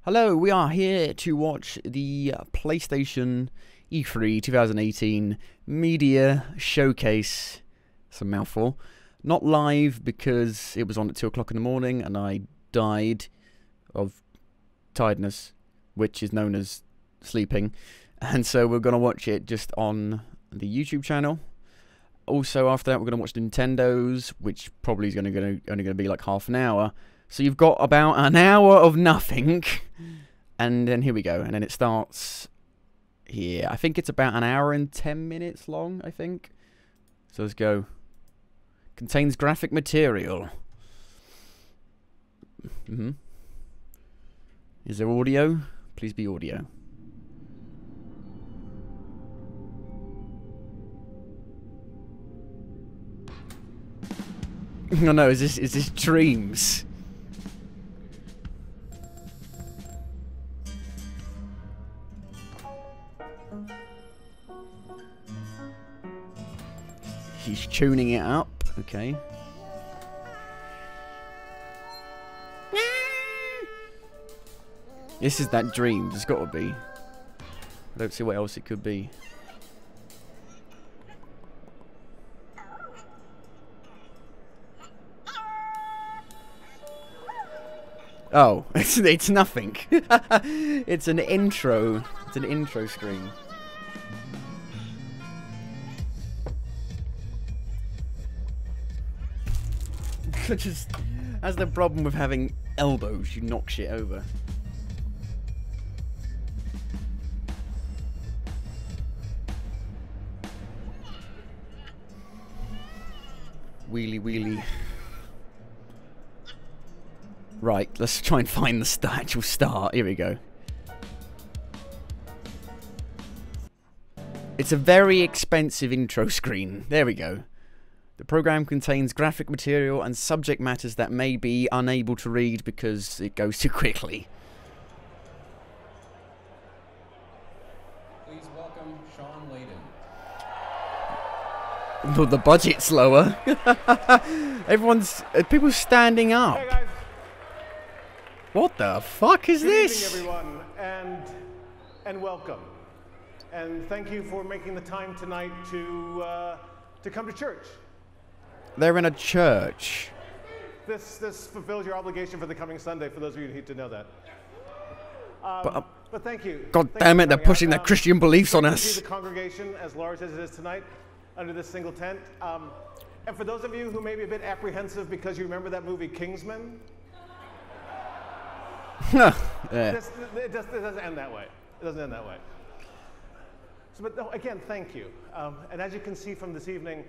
Hello, we are here to watch the PlayStation E3 2018 Media Showcase. It's a mouthful. Not live because it was on at 2 o'clock in the morning and I died of tiredness, which is known as sleeping. And so we're going to watch it just on the YouTube channel. Also, after that, we're going to watch Nintendo's, which probably is only going to be like half an hour. So you've got about an hour of nothing, and then here we go. And then it starts here. I think it's about an hour and 10 minutes long, I think. So let's go. Contains graphic material. Is there audio? Please be audio. Oh no, is this dreams? He's tuning it up, okay. This is that dream, there's gotta be. I don't see what else it could be. Oh, it's nothing. It's an intro. It's an intro screen. Just, that's the problem with having elbows. You knock shit over. Wheelie wheelie. Right, let's try and find the actual start. Here we go. It's a very expensive intro screen. There we go. The program contains graphic material and subject matters that may be unable to read because it goes too quickly. Please welcome Sean Layden. Well, the budget's lower. People standing up. Hey guys. What the fuck is this? Good evening, everyone, and welcome. And thank you for making the time tonight to come to church. They're in a church. This fulfills your obligation for the coming Sunday, for those of you who need to know that. But thank you. God damn it, they're pushing their Christian beliefs on To us. see the congregation as large as it is tonight under this single tent. And for those of you who may be a bit apprehensive because you remember that movie Kingsman, Yeah. it doesn't end that way. It doesn't end that way. So, but no, again, thank you. And as you can see from this evening,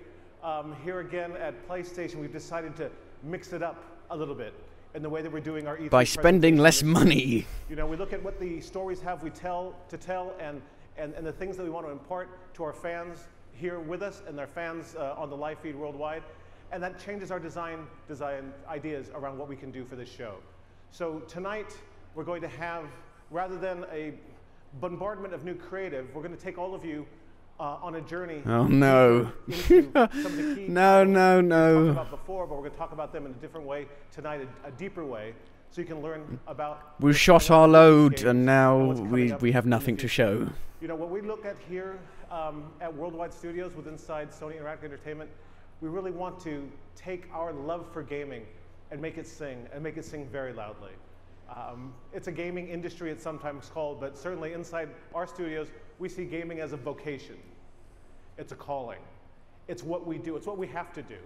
here again at PlayStation, we've decided to mix it up a little bit in the way that we're doing our E3 By spending less money. You know, we look at what the stories have we tell and the things that we want to impart to our fans here with us and their fans on the live feed worldwide. And that changes our design ideas around what we can do for this show. So tonight, we're going to have, rather than a bombardment of new creative, we're going to take all of you on a journey. Oh no. Into some of the key No. we talked about before, but we're going to talk about them in a different way tonight, a deeper way, so you can learn about. We've shot our load and now we have nothing to show. You know, what we look at here at Worldwide Studios with inside Sony Interactive Entertainment, we really want to take our love for gaming and make it sing very loudly. It's a gaming industry, it's sometimes called, but certainly inside our studios, we see gaming as a vocation. It's a calling. It's what we do. It's what we have to do.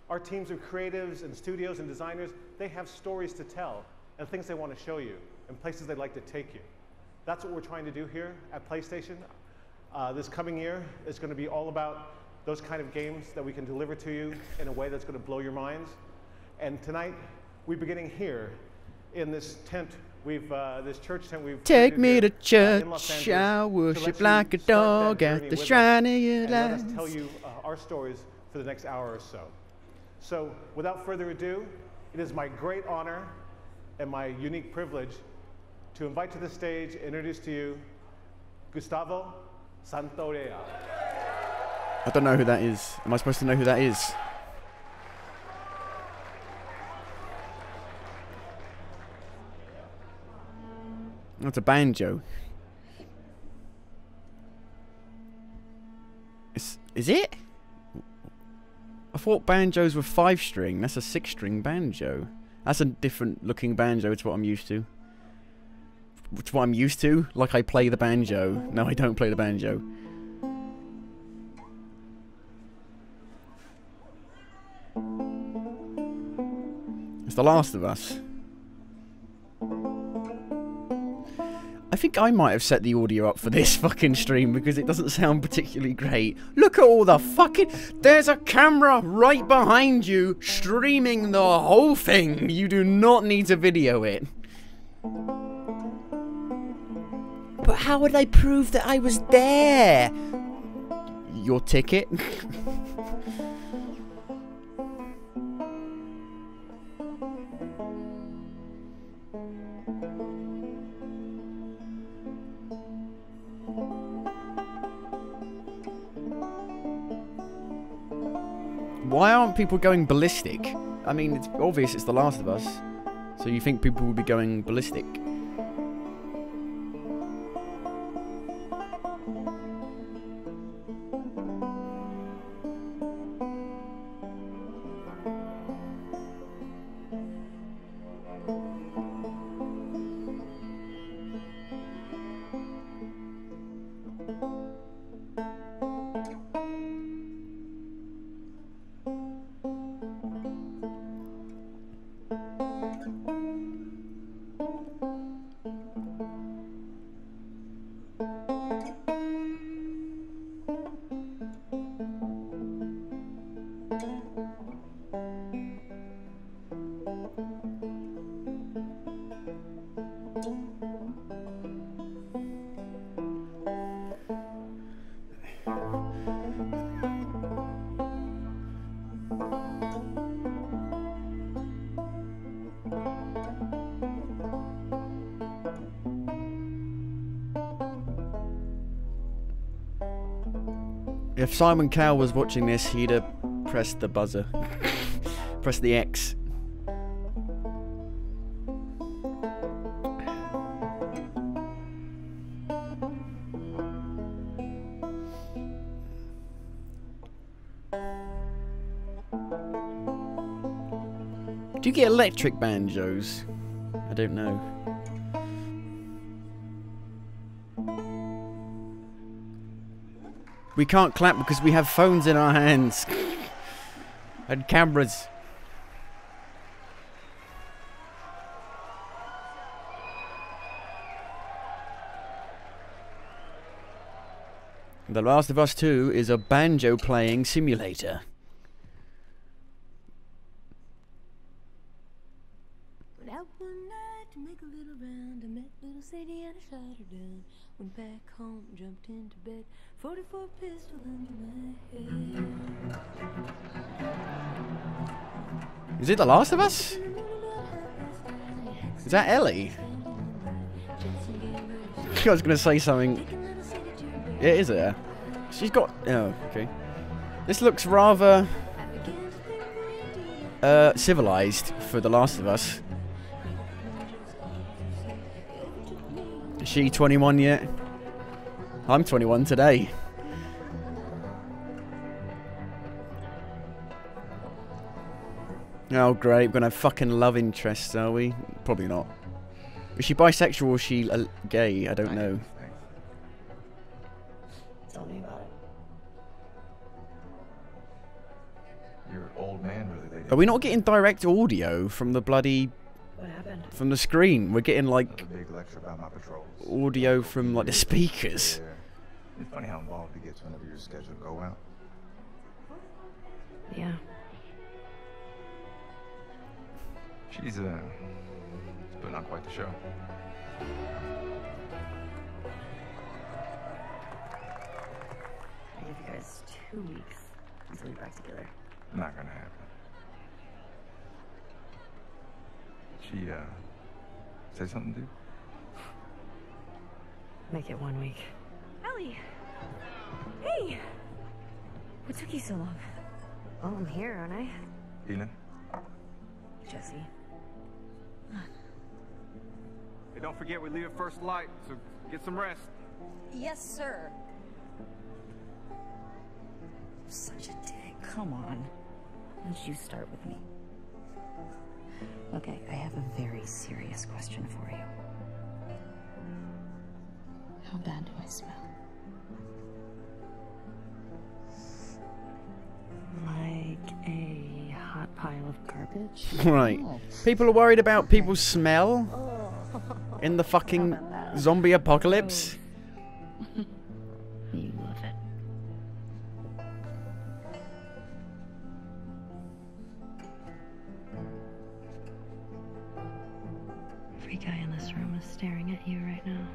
Our teams of creatives and studios and designers, they have stories to tell and things they want to show you and places they'd like to take you. That's what we're trying to do here at PlayStation. This coming year is going to be all about those kind of games that we can deliver to you in a way that's going to blow your minds. And tonight, we're beginning here in this tent, this church tent we've Take me to in Los church, Angeles I to worship let you like a start that dog journey at the with us shrine of your and let us light. tell you our stories for the next hour or so. So, without further ado, it is my great honor and my unique privilege to invite to the stage and introduce to you Gustavo Santorea. I don't know who that is. Am I supposed to know who that is? That's a banjo. Is it? I thought banjos were 5-string. That's a 6-string banjo. That's a different looking banjo to what I'm used to. It's what I'm used to. Like I play the banjo. No, I don't play the banjo. It's The Last of Us. I think I might have set the audio up for this fucking stream because it doesn't sound particularly great. Look at all the fucking... There's a camera right behind you streaming the whole thing. You do not need to video it. But how would I prove that I was there? Your ticket? Why aren't people going ballistic? I mean, it's obvious it's The Last of Us. So you think people would be going ballistic? If Simon Cowell was watching this, he'd have pressed the buzzer. Press the X. Do you get electric banjos? I don't know. We can't clap because we have phones in our hands. And cameras. The Last of Us 2 is a banjo playing simulator. Went out one night to make a little round. I met little Sadie and I shot her down. Went back home, jumped into bed. 44 pistol under my head. Is it The Last of Us? Is that Ellie? I was gonna say something. Yeah, is it? She's got... Oh, okay. This looks rather... civilized for The Last of Us. Is she 21 yet? I'm 21 today. Oh great, we're gonna have fucking love interests, are we? Probably not. Is she bisexual or is she gay? I don't know. Tell me about it. Your old man really laid. Are we not getting direct audio from the bloody... What happened? From the screen? We're getting like... A big lecture about my patrols. Audio from like the speakers. Yeah. It's funny how involved it gets whenever you're scheduled to go out. Yeah. She's putting on quite the show. I give you guys 2 weeks until you're back together. Not gonna happen. She say something to you? Make it 1 week. Ellie! Hey! What took you so long? Oh, I'm here, aren't I? Ina? Jesse. Hey, don't forget we leave at first light, so get some rest. Yes, sir. Such a dick. Come on. Why don't you start with me? Okay, I have a very serious question for you. How bad do I smell? Like a hot pile of garbage? Right. Oh. People are worried about people's smell in the fucking zombie apocalypse. You love it. Every guy in this room is staring at you right now.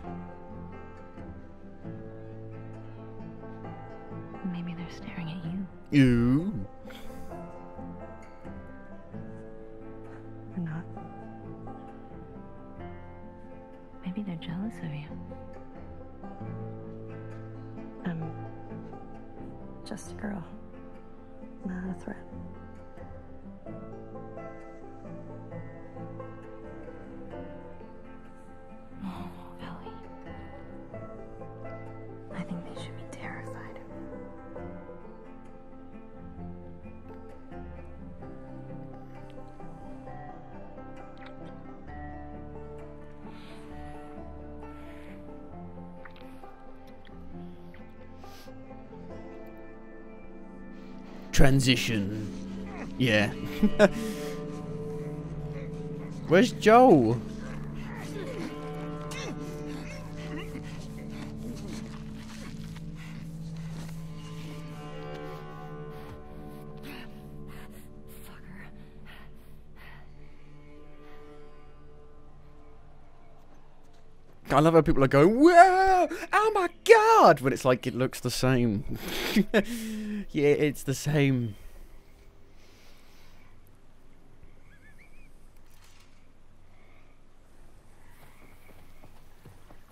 Maybe they're staring at you. Ooh. Or not. Maybe they're jealous of you. I'm just a girl, not a threat. Oh, Ellie. I think they should be terrified. Transition. Yeah. Where's Joel? I love how people are going, whoa, oh my god, when it's like it looks the same. Yeah, it's the same.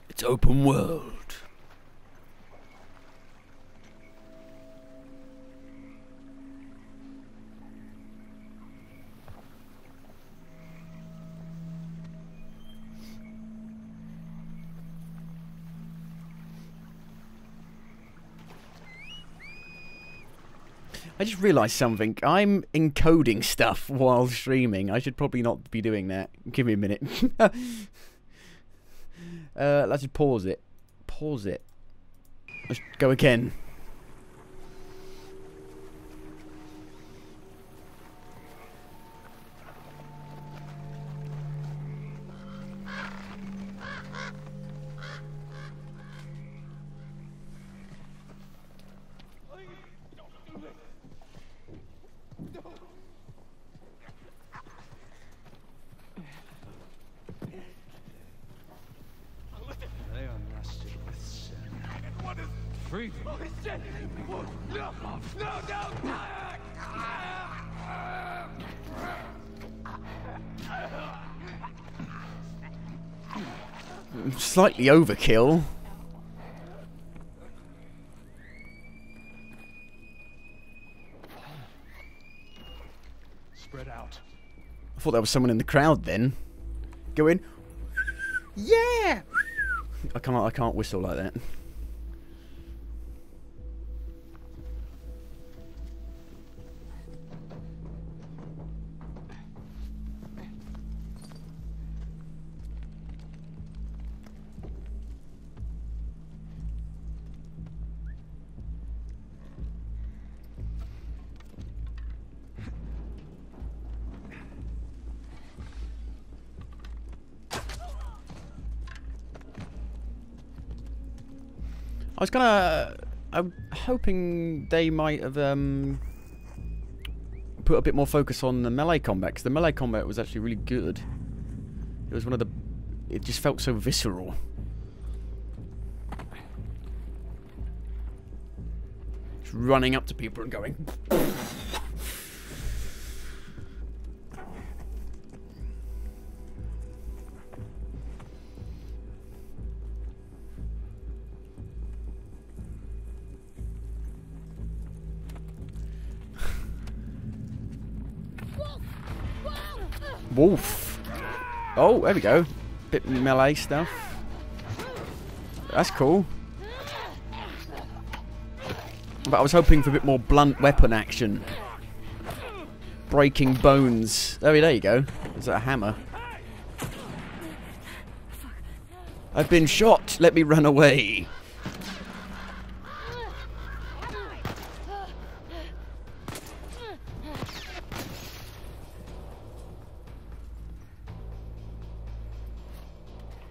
It's open world. I just realised something. I'm encoding stuff while streaming. I should probably not be doing that. Give me a minute. Let's just pause it. Pause it. Let's go again. They are mastered with sin. What is free? Holy shit! No! No! Slightly overkill. Spread out. I thought there was someone in the crowd then. Go in. Yeah! I can't whistle like that. I'm hoping they might have put a bit more focus on the melee combat, because the melee combat was actually really good. It was one of the... It just felt so visceral. Just running up to people and going... Wolf. Oh, there we go. Bit melee stuff. That's cool. But I was hoping for a bit more blunt weapon action. Breaking bones. Oh, there you go. Is that a hammer? I've been shot. Let me run away.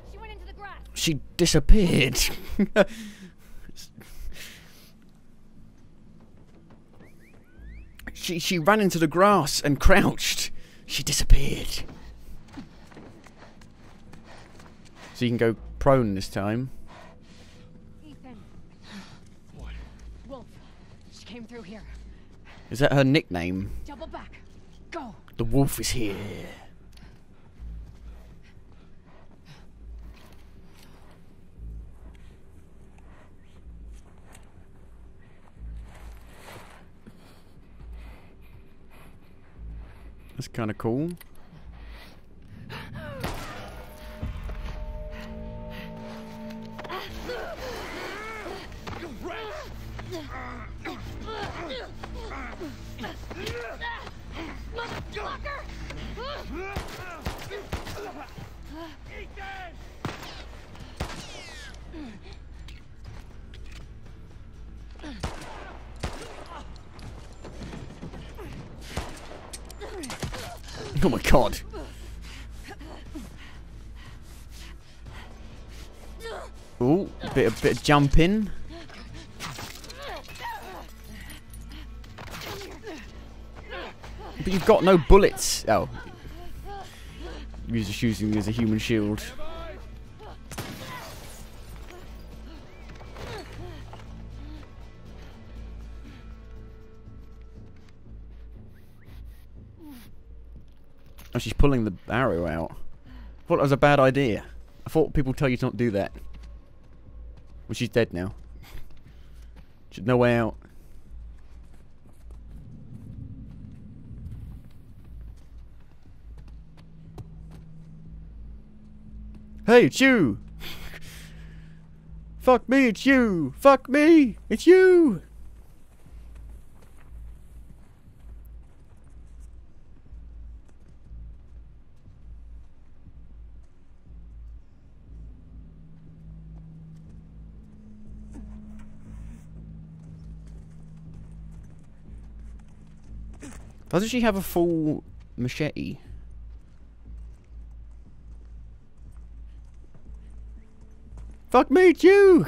She went into the grass. She disappeared. She ran into the grass and crouched. She disappeared. So you can go prone this time. Ethan. What? Wolf. She came through here. Is that her nickname? Double back. Go. The wolf is here. That's kind of cool. Oh my god. Ooh, a bit of jumping. But you've got no bullets. Oh. You're just using it as a human shield. Oh, she's pulling the arrow out. I thought that was a bad idea. I thought people tell you to not do that. Well, she's dead now. She's no way out. Hey, it's you! Fuck me, it's you! Fuck me, it's you! Doesn't she have a full machete? Fuck me, it's you!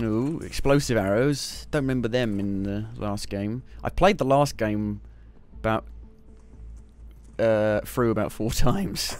Ooh, explosive arrows. Don't remember them in the last game. I played the last game about through about 4 times.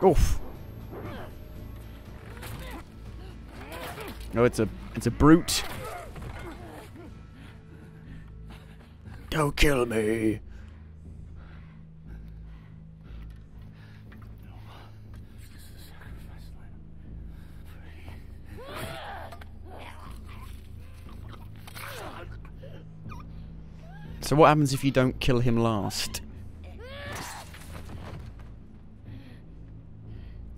Oof. No, it's a brute. Don't kill me. So what happens if you don't kill him last?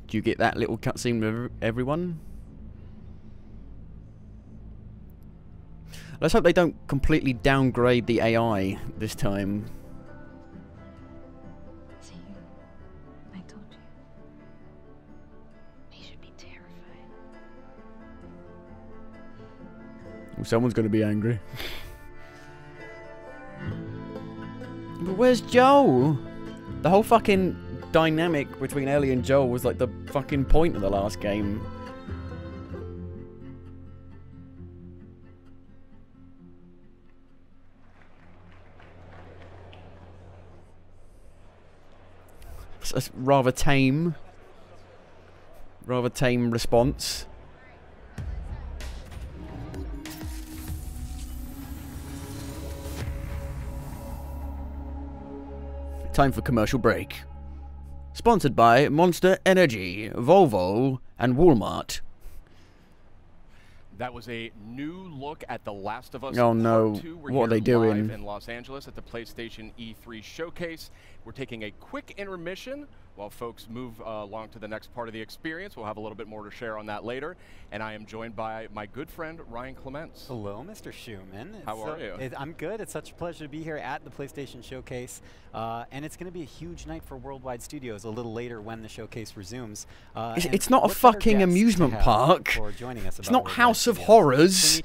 Do you get that little cutscene with everyone? Let's hope they don't completely downgrade the AI this time. See, I told you. He should be terrified. Well, someone's going to be angry. But where's Joel? The whole fucking dynamic between Ellie and Joel was like the fucking point of the last game. That's a rather tame response. Time for commercial break. Sponsored by Monster Energy, Volvo, and Walmart. That was a new look at The Last of Us Oh no, Part 2. We're what are they here doing? live in Los Angeles at the PlayStation E3 showcase. We're taking a quick intermission while folks move along to the next part of the experience. We'll have a little bit more to share on that later. And I am joined by my good friend, Ryan Clements. Hello, Mr. Schumann. How are you? I'm good. It's such a pleasure to be here at the PlayStation Showcase. And it's going to be a huge night for Worldwide Studios a little later when the showcase resumes. It's not a fucking amusement park. It's not House of Horrors.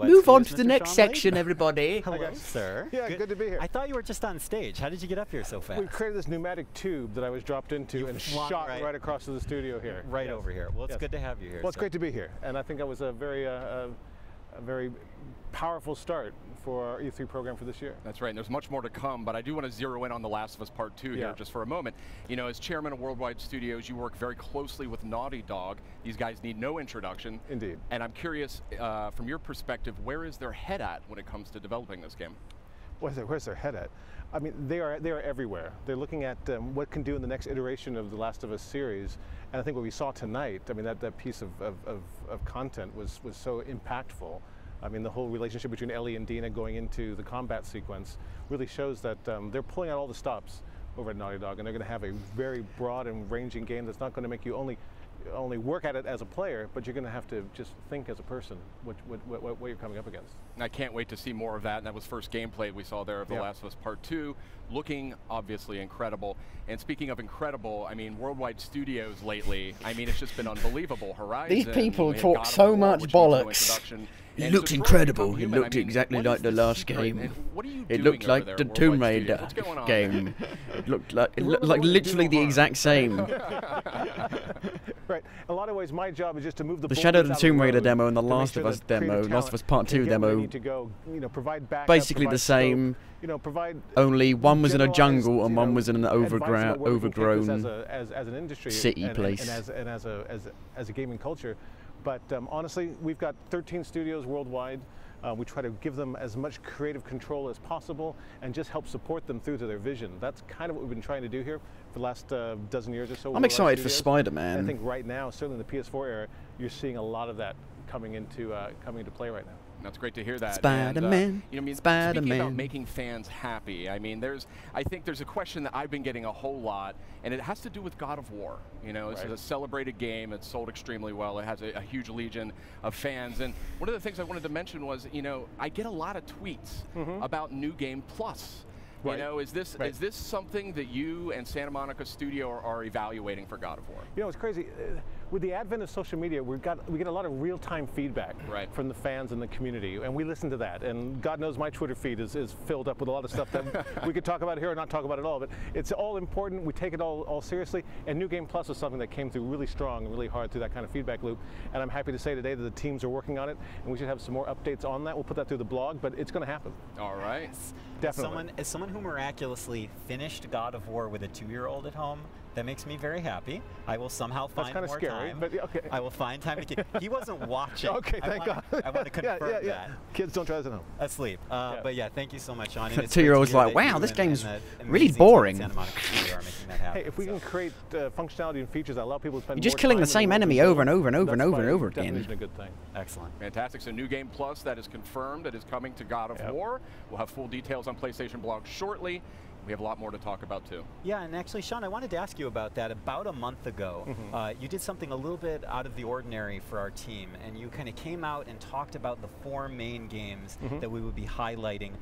Move on to the next section, everybody. Hello, sir. Yeah, good to be here. I thought you were just on stage. How did you get up here so fast? We created this pneumatic tube that I was dropped into and shot right across to the studio here. Right over here. Well, it's good to have you here. Well, it's great to be here, and I think that was a very powerful start for our E3 program for this year. That's right, and there's much more to come, but I do want to zero in on The Last of Us Part 2 here just for a moment. You know, as chairman of Worldwide Studios, you work very closely with Naughty Dog. These guys need no introduction. Indeed. And I'm curious, from your perspective, where is their head at when it comes to developing this game? Where's their head at? I mean, they are everywhere. They're looking at what can do in the next iteration of the Last of Us series, and I think what we saw tonight, I mean, that piece of content was so impactful. I mean, the whole relationship between Ellie and Dina going into the combat sequence really shows that they're pulling out all the stops over at Naughty Dog, and they're going to have a very broad and ranging game that's not going to make you only work at it as a player, but you're going to have to just think as a person what you're coming up against. And I can't wait to see more of that. And that was first gameplay we saw there of The Last of Us Part 2, looking obviously incredible. And speaking of incredible, I mean, Worldwide Studios lately, I mean, it's just been unbelievable. Horizon. These people talk so much bollocks. It looked incriterable. It looked exactly like the last game. It looked like the Tomb Raider game. It looked like literally the exact same. Right. In a lot of ways, my job is just to move the Shadow of the Tomb Raider demo and the Last of Us demo, Last of Us Part 2 demo, basically the same. Only one was in a jungle and one was in an overgrown as an industry city place. And as a gaming culture. But honestly, we've got 13 studios worldwide. We try to give them as much creative control as possible and just help support them through to their vision. That's kind of what we've been trying to do here for the last dozen years or so. I'm excited for Spider-Man. I think right now, certainly in the PS4 era, you're seeing a lot of that coming into play right now. That's great to hear that. Spider-Man, you know, I mean, Spider-Man. Speaking about making fans happy, I mean, I think there's a question that I've been getting a whole lot, and it has to do with God of War. You know, this is a celebrated game. It's sold extremely well. It has a huge legion of fans. And one of the things I wanted to mention was, you know, I get a lot of tweets about New Game Plus. You know, is this something that you and Santa Monica Studio are evaluating for God of War? You know, it's crazy. With the advent of social media, we get a lot of real-time feedback from the fans and the community, and we listen to that. And God knows my Twitter feed is filled up with a lot of stuff that we could talk about here or not talk about at all. But it's all important. We take it all seriously. And New Game Plus is something that came through really strong and really hard through that kind of feedback loop. And I'm happy to say today that the teams are working on it, and we should have some more updates on that. We'll put that through the blog, but it's going to happen. All right. Definitely. As someone who miraculously finished God of War with a 2-year-old at home, that makes me very happy. I will somehow find more time. But okay. I will find time to He wasn't watching. Okay, thank God. I want to confirm that. Kids don't try this at home. Asleep. But yeah, thank you so much, Sean. 2-year-old's like, wow, this game's really boring. Hey, if we can create functionality and features that allow people to spend You're just killing the same enemy over and over and over and over and over again. That's a good thing. Excellent. Fantastic. So New Game Plus, that is confirmed. That is coming to God of War. We'll have full details on PlayStation blog shortly. We have a lot more to talk about, too. Yeah, and actually, Sean, I wanted to ask you about that. About a month ago, you did something a little bit out of the ordinary for our team, and you kind of came out and talked about the 4 main games that we would be highlighting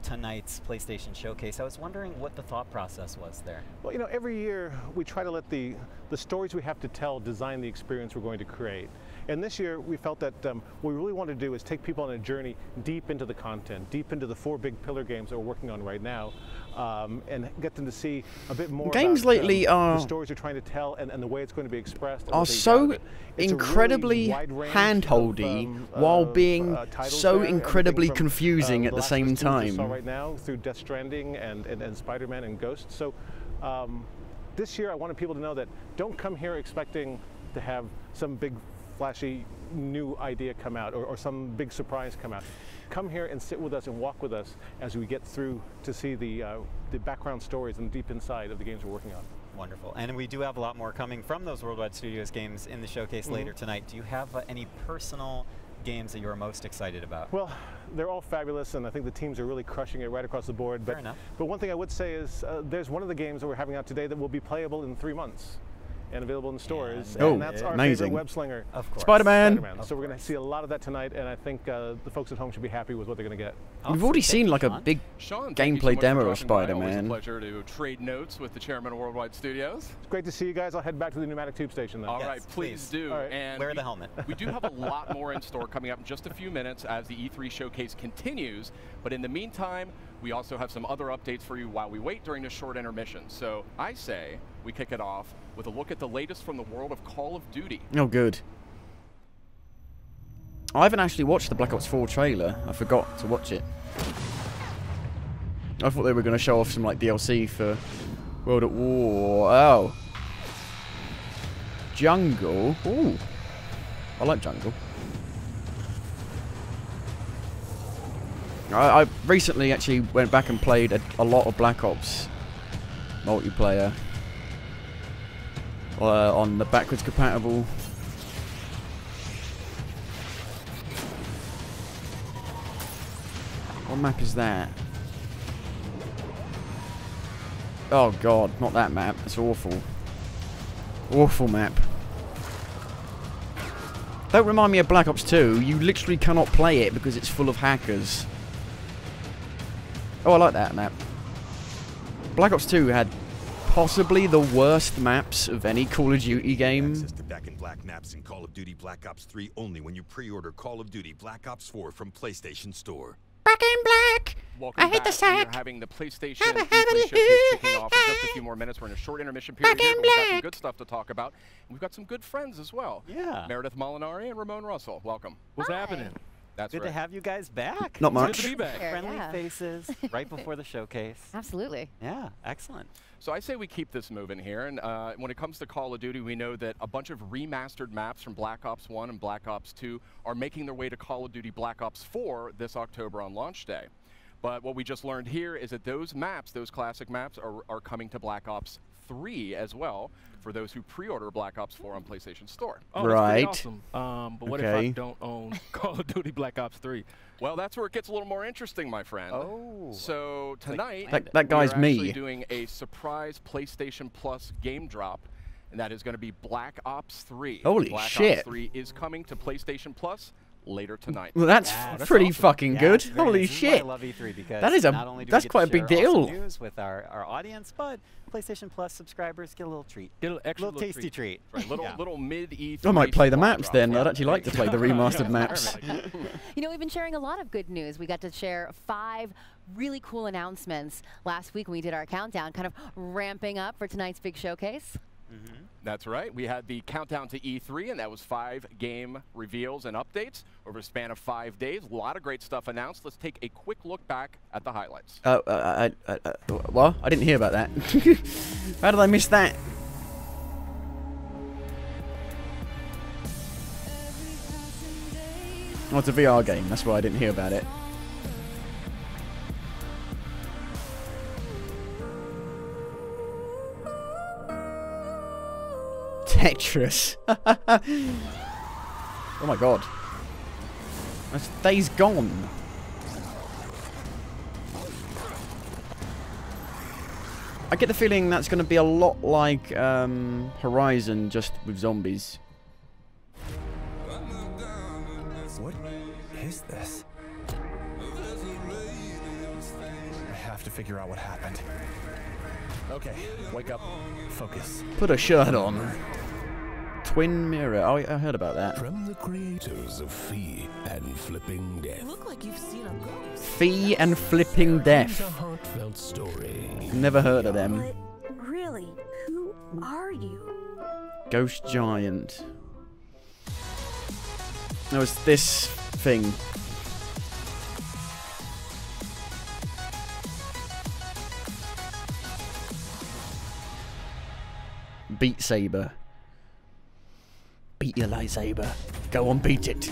tonight's PlayStation Showcase. I was wondering what the thought process was there. Well, you know, every year we try to let the stories we have to tell design the experience we're going to create. And this year, we felt that what we really want to do is take people on a journey deep into the content, deep into the 4 big pillar games that we're working on right now, and get them to see a bit more games about, lately the stories we're trying to tell and the way it's going to be expressed. Are so incredibly hand-holdy while being so incredibly confusing at the same time. Right now through Death Stranding and Spider-Man and Ghost. So this year I wanted people to know that don't come here expecting to have some big flashy new idea come out or some big surprise come out. Come here and sit with us and walk with us as we get through to see the background stories and deep inside of the games we're working on. Wonderful. And we do have a lot more coming from those Worldwide Studios games in the showcase later tonight. Do you have any personal games that you're most excited about? Well, they're all fabulous, and I think the teams are really crushing it right across the board. Fair enough. But one thing I would say is there's one of the games that we're having out today that will be playable in 3 months and available in stores. Oh, and that's our amazing. favorite web slinger, Of course. Spider-Man. So we're going to see a lot of that tonight, and I think the folks at home should be happy with what they're going to get. We've already seen like a big Sean, thank you so gameplay much demo for of dropping by. Always a Spider-Man. pleasure to trade notes with the chairman of Worldwide Studios. It's great to see you guys. I'll head back to the pneumatic tube station then. All Yes, right, please do. All right. And Wear the helmet. We do have a lot more in store coming up in just a few minutes as the E3 showcase continues. But in the meantime, we also have some other updates for you while we wait during this short intermission. So I say we kick it off with a look at the latest from the world of Call of Duty. Oh, good. I haven't actually watched the Black Ops 4 trailer. I forgot to watch it. I thought they were going to show off some like DLC for World at War. Oh. Jungle. Ooh. I like Jungle. I recently actually went back and played a lot of Black Ops multiplayer on the backwards compatible. What map is that? Oh god, not that map. It's awful. Awful map. Don't remind me of Black Ops 2. You literally cannot play it because it's full of hackers. Oh, I like that map. Black Ops 2 had possibly the worst maps of any Call of Duty game. Access to Back in Black maps in Call of Duty Black Ops 3 only when you pre-order Call of Duty Black Ops 4 from PlayStation Store. Back in Black! Welcome I hate back. the sack! We are having the PlayStation E3 showcase kicking off in just a few more minutes. We're in a short intermission period here, but we've got some good stuff to talk about. And we've got some good friends as well. Yeah. Meredith Molinari and Ramon Russell. Welcome. What's happening? That's Good right. to have you guys back. Not much. Good to be back. Friendly Yeah. faces right before the showcase. Absolutely. Yeah, excellent. So I say we keep this moving here, and when it comes to Call of Duty, we know that a bunch of remastered maps from Black Ops 1 and Black Ops 2 are making their way to Call of Duty Black Ops 4 this October on launch day. But what we just learned here is that those maps, those classic maps, are coming to Black Ops 3 as well for those who pre-order Black Ops 4 on PlayStation Store. Oh, Right. that's pretty awesome. But what if I Okay. don't own Call of Duty Black Ops 3? Well, that's where it gets a little more interesting, my friend. Oh. So tonight, That guy's we are actually me. doing a surprise PlayStation Plus game drop, and that is going to be Black Ops 3. Holy Black shit. Ops 3 is coming to PlayStation Plus later tonight. Well, that's That's pretty awesome. fucking Yeah, good. it's very Holy nice. This is why I shit. love E3 because That is a- not only do we that's get quite to a big share awesome deal. news with our audience, but PlayStation Plus subscribers get a little treat. Get a Little tasty treat. Right, little Yeah. little mid E3. I might play the swap maps drop. then. Yeah. I'd actually like to play the remastered maps. You know, we've been sharing a lot of good news. We got to share 5 really cool announcements last week when we did our countdown, kind of ramping up for tonight's big showcase. That's right. We had the countdown to E3, and that was 5 game reveals and updates over a span of 5 days. A lot of great stuff announced. Let's take a quick look back at the highlights. What? I didn't hear about that. How did I miss that? Oh, it's a VR game. That's why I didn't hear about it. Tetris. Oh my god. That's Days Gone. I get the feeling that's going to be a lot like Horizon, just with zombies. What is this? I have to figure out what happened. Okay, wake up. Focus. Put a shirt on. Twin mirror. Oh, I heard about that. From the creators of Fee and Flipping Death. Look like you've seen a ghost. Fee and Flipping It's a Death. heartfelt story. Never heard of them. But really, who are you? Ghost Giant. No, it's this thing. Beat Saber. Beat your lightsaber. Go on, beat it.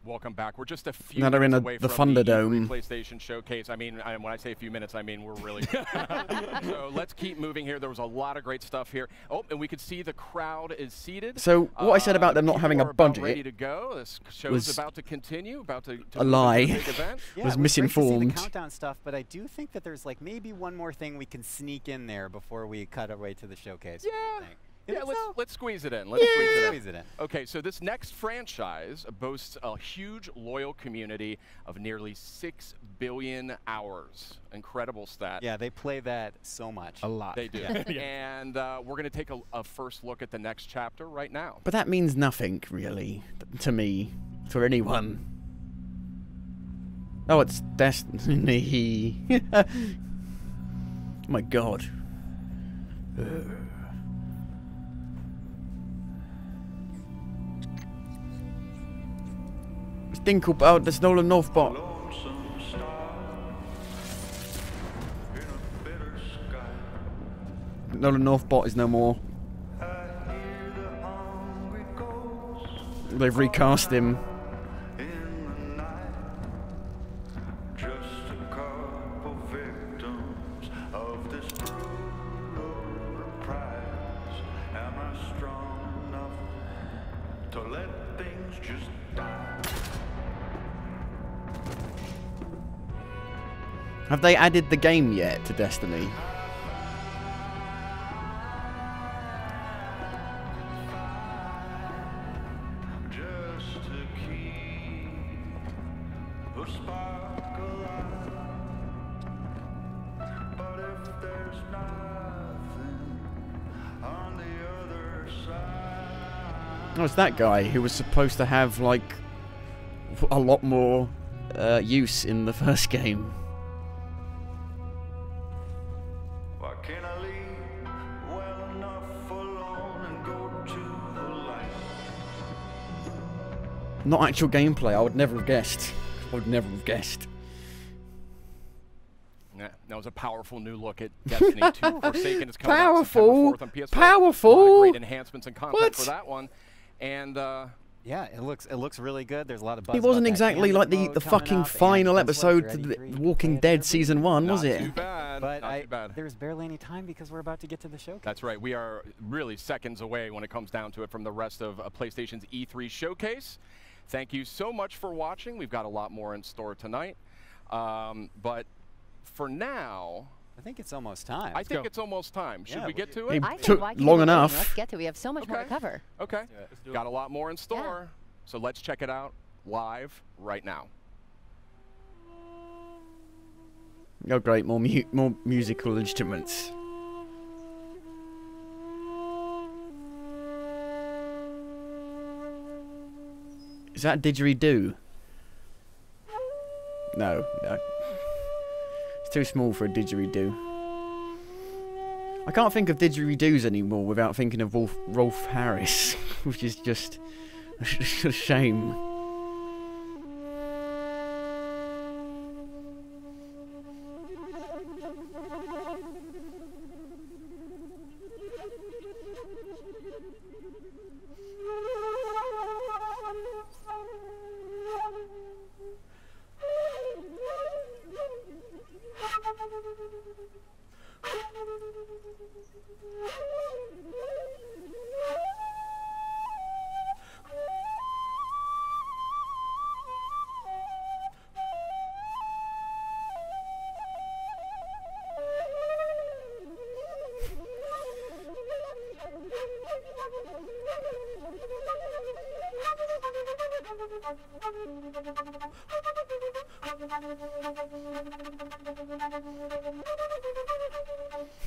Welcome back. We're just a few Now they're in minutes away the from the Thunderdome. PlayStation Showcase. I mean, when I say a few minutes, I mean we're really. So let's keep moving here. There was a lot of great stuff here. Oh, and we could see the crowd is seated. So what I said about them not having a budget ready to go. This show's was about to continue. About to a lie. big event. Yeah, was it was great to see misinformed. the countdown stuff, but I do think that there's like maybe one more thing we can sneak in there before we cut our way to the showcase. Yeah. You Yeah, think so? let's squeeze it in. Let's squeeze it in. Okay, so this next franchise boasts a huge loyal community of nearly 6 billion hours. Incredible stat. Yeah, they play that so much. A lot. They do. And we're going to take a first look at the next chapter right now. But that means nothing, really, to me, for anyone. Oh, it's Destiny. My God. Think about the Nolan Northbot. Nolan Northbot is no more. They've recast him. Have they added the game yet to Destiny? Oh, it's that guy who was supposed to have, like, a lot more use in the first game. Not actual gameplay, I would never have guessed. I would never have guessed. Yeah, that was a powerful new look at Destiny 2. Forsaken is coming out Powerful! September 4th on PS4. Powerful! A lot of great enhancements and content What? for that one. And yeah, it looks really good. There's a lot of buzz. It wasn't about that exactly Gambit like the mode coming fucking up, final and guess what? episode You're to ready the for you to Walking play it Dead every Season 1, was not it? too bad. But not too bad. there's barely any time because we're about to get to the showcase. That's right. We are really seconds away when it comes down to it from the rest of PlayStation's E3 showcase. Thank you so much for watching. We've got a lot more in store tonight. But for now, I think it's almost time. I think it's almost time. Should Yeah, we get to It it? I think took why keep long it waiting? enough. Let's get to it. We have so much more to cover. Okay. Let's do it. Got a lot more in store. So let's check it out live right now. Oh great, more musical instruments. Is that didgeridoo? No, no. It's too small for a didgeridoo. I can't think of didgeridoos anymore without thinking of Rolf Harris, which is just a shame.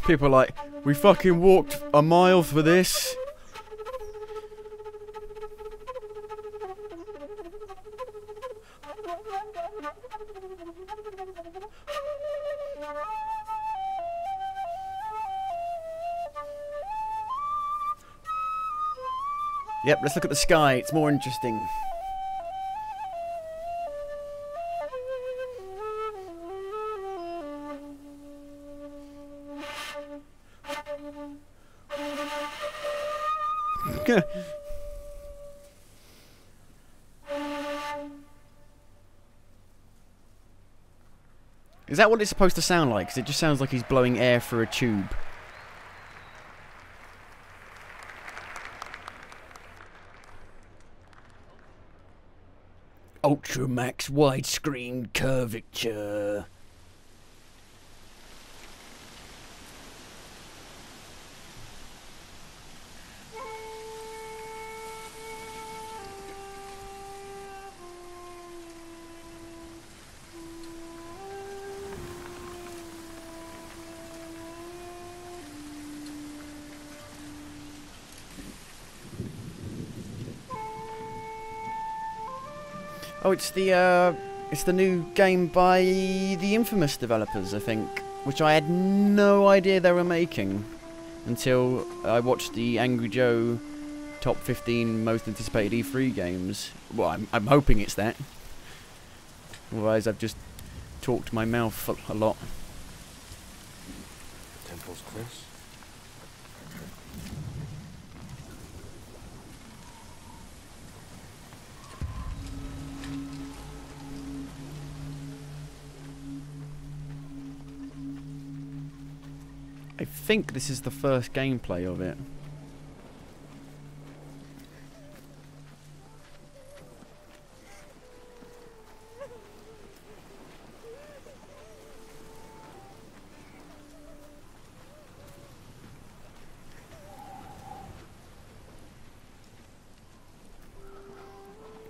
People are like, we fucking walked a mile for this. Yep, let's look at the sky. It's more interesting. Is that what it's supposed to sound like? 'Cause it just sounds like he's blowing air through a tube. Ultramax widescreen curvature. Oh, it's the new game by the Infamous developers, I think, which I had no idea they were making until I watched the Angry Joe top 15 most anticipated E3 games. Well, I'm hoping it's that. Otherwise, I've just talked my mouth a lot. Temple's close. I think this is the first gameplay of it.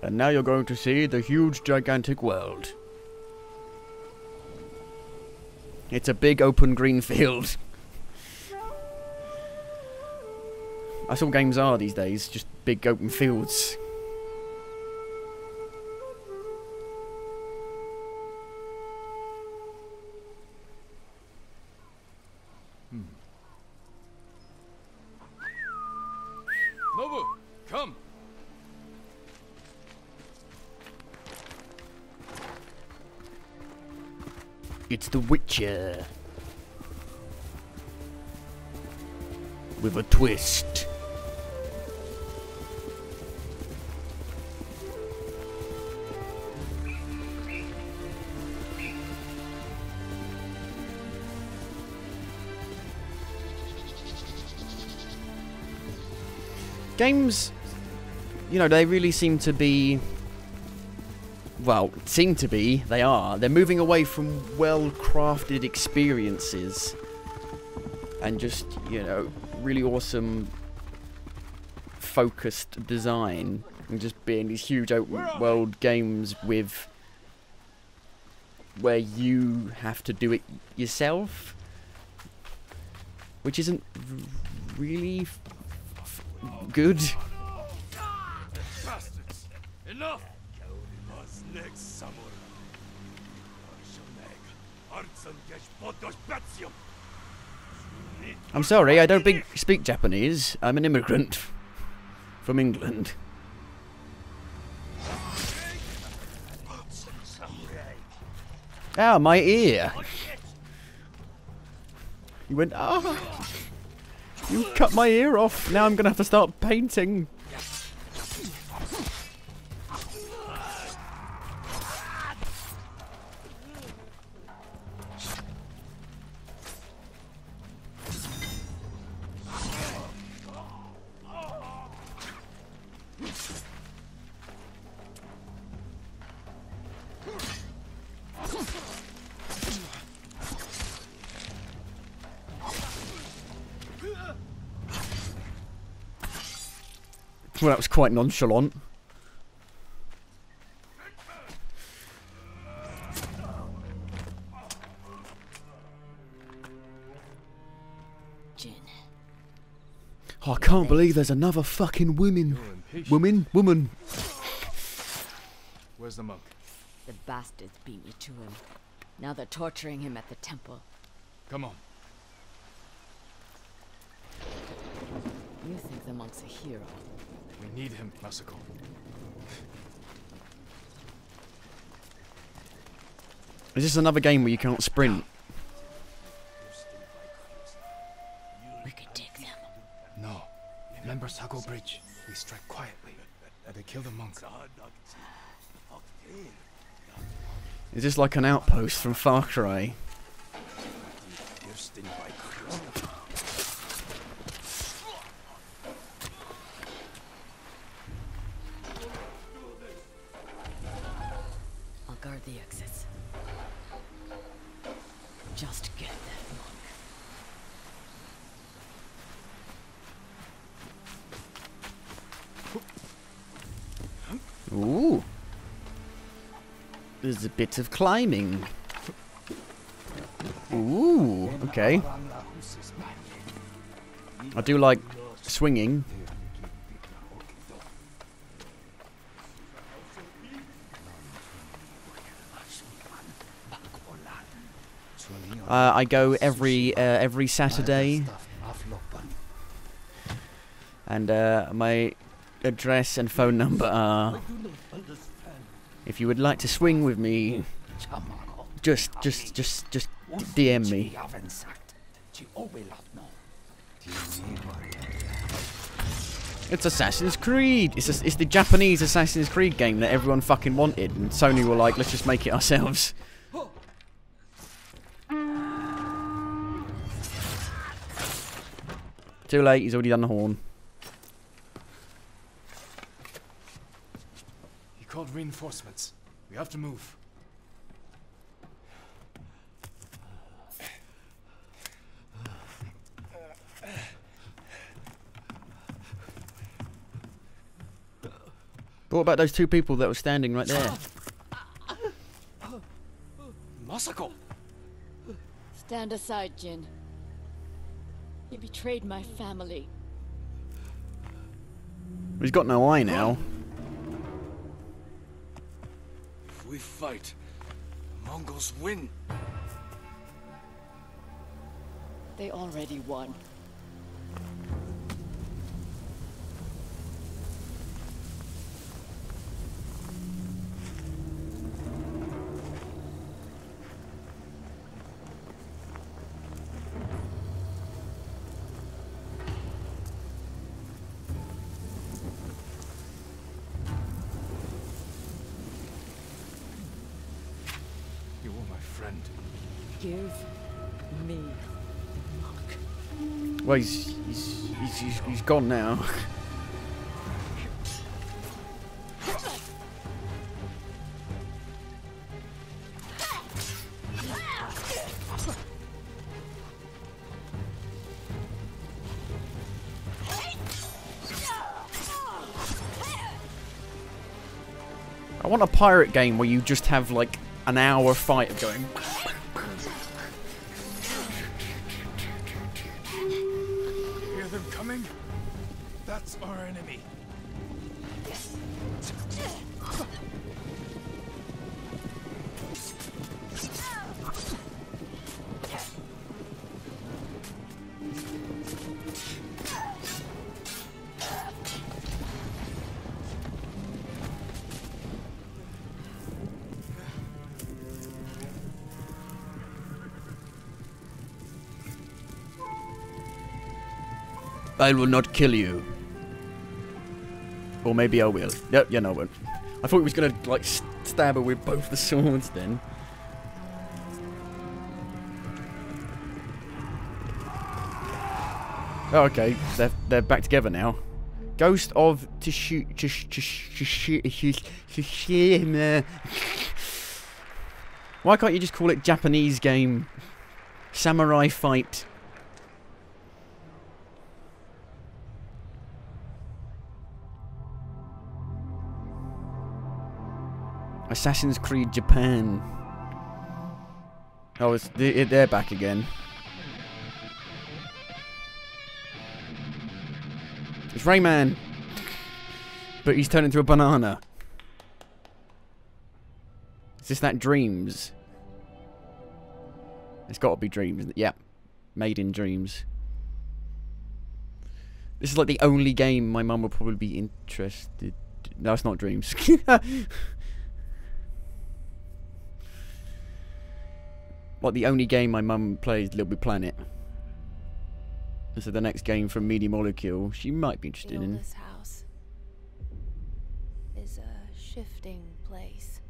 And now you're going to see the huge, gigantic world. It's a big open green field. That's all games are these days, just big open fields. Nobu, come! It's The Witcher. With a twist. Games, you know, they really seem to be, well, they are. They're moving away from well-crafted experiences and just, you know, really awesome focused design and just being these huge open world games with where you have to do it yourself, which isn't really good. Bastards! Enough! I'm sorry, I don't speak Japanese. I'm an immigrant from England. Ah, my ear. You went, ah. You cut my ear off. Now I'm going to have to start painting. Well, that was quite nonchalant. Jin. Oh, I can't believe there's another fucking woman. Woman. Where's the monk? The bastards beat me to him. Now they're torturing him at the temple. Come on. You think the monk's a hero? We need him, Masako. Is this another game where you can't sprint? We could take them. No. Remember Sako Bridge? We strike quietly. They kill the monk. Is this like an outpost from Far Cry? I'll guard the exits. Just get that monk. Ooh. There's a bit of climbing. Ooh, okay. I do like swinging. I go every Saturday, and my address and phone number are. If you would like to swing with me, just DM me. It's Assassin's Creed. It's the Japanese Assassin's Creed game that everyone fucking wanted, and Sony were like, let's just make it ourselves. Too late. He's already done the horn. He called reinforcements. We have to move. But what about those two people that were standing right there? Masako! Stand aside, Jin. You betrayed my family. He's got no eye now. If we fight, the Mongols win. They already won. You were my friend. Give me monk. Well, he's gone now. I want a pirate game where you just have like an hour fight of going. Hear them coming? That's our enemy. I will not kill you. Or maybe I will. Yep, yeah, no, I won't. I thought he was gonna, like, stab her with both the swords then. Oh, okay. They're back together now. Ghost of Tsushima. Why can't you just call it Japanese game? Samurai fight. Assassin's Creed Japan. Oh, they're back again. It's Rayman, but he's turned into a banana. Is this that Dreams? It's got to be Dreams. Yep, made in Dreams. This is like the only game my mum would probably be interested. No, it's not Dreams. Like the only game my mum plays, Little Big Planet. So the next game from Media Molecule, she might be interested in. This house. is a shifting place.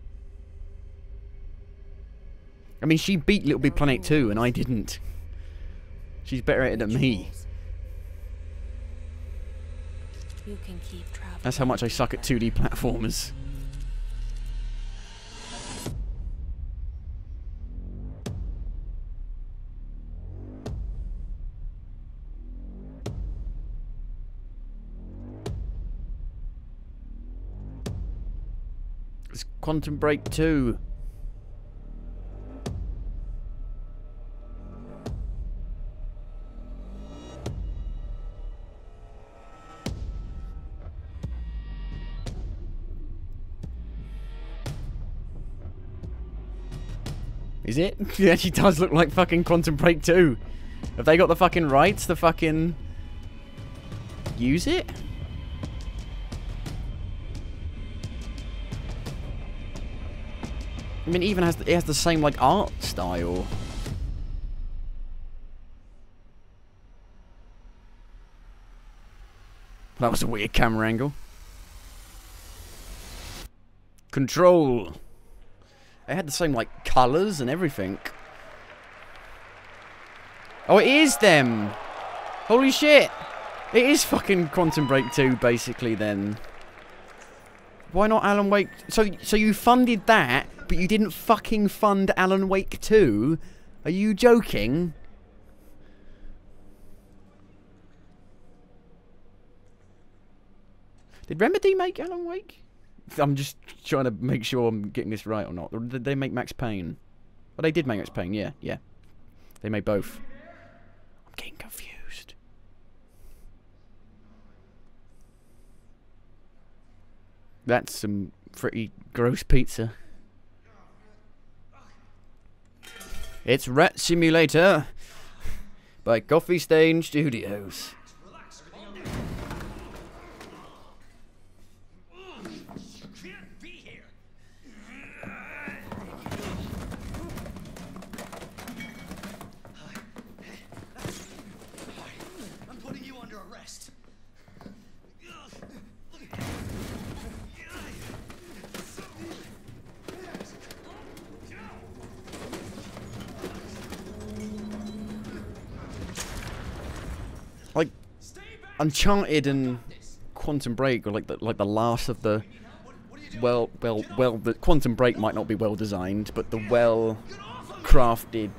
I mean, she beat Little Big Planet 2 and I didn't. She's better at it than me. You can keep traveling. That's how much I suck at 2D platformers. It's Quantum Break 2. Is it? It actually does look like fucking Quantum Break 2. Have they got the fucking rights to fucking use it? I mean, even it has the same like art style. That was a weird camera angle. Control. They had the same, like, colours and everything. Oh, it is them! Holy shit! It is fucking Quantum Break 2, basically, then. Why not Alan Wake? So you funded that, but you didn't fucking fund Alan Wake 2? Are you joking? Did Remedy make Alan Wake? I'm just trying to make sure I'm getting this right or not. Or did they make Max Payne? Well, they did make Max Payne, yeah, yeah. They made both. I'm getting confused. That's some pretty gross pizza. It's Rat Simulator by Coffee Stain Studios. Like Uncharted and Quantum Break are like the last of the the Quantum Break might not be well designed, but the well crafted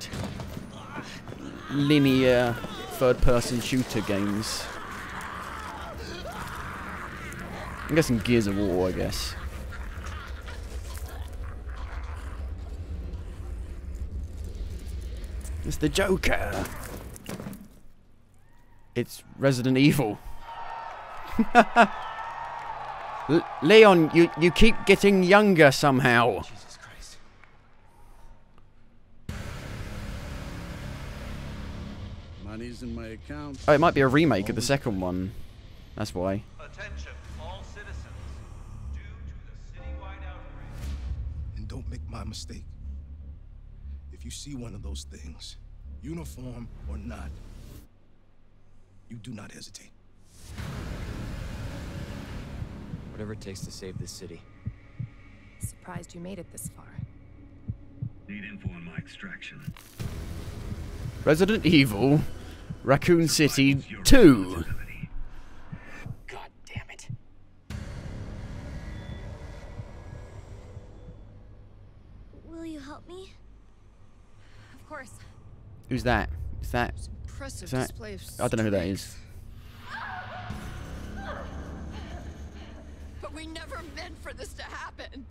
linear third person shooter games. I'm guessing Gears of War, I guess. It's the Joker. It's Resident Evil. Leon, you keep getting younger somehow. Jesus Christ. Money's in my account. Oh, it might be a remake of the second one. That's why. Attention, all citizens. Due to the citywide outbreak. And don't make my mistake. If you see one of those things, uniform or not, you do not hesitate. Whatever it takes to save this city. Surprised you made it this far. Need info on my extraction. Resident Evil, Raccoon City 2. God damn it. Will you help me? Of course. Who's that? Is that? Impressive Is that? display of I don't know who that is. But we never meant for this to happen.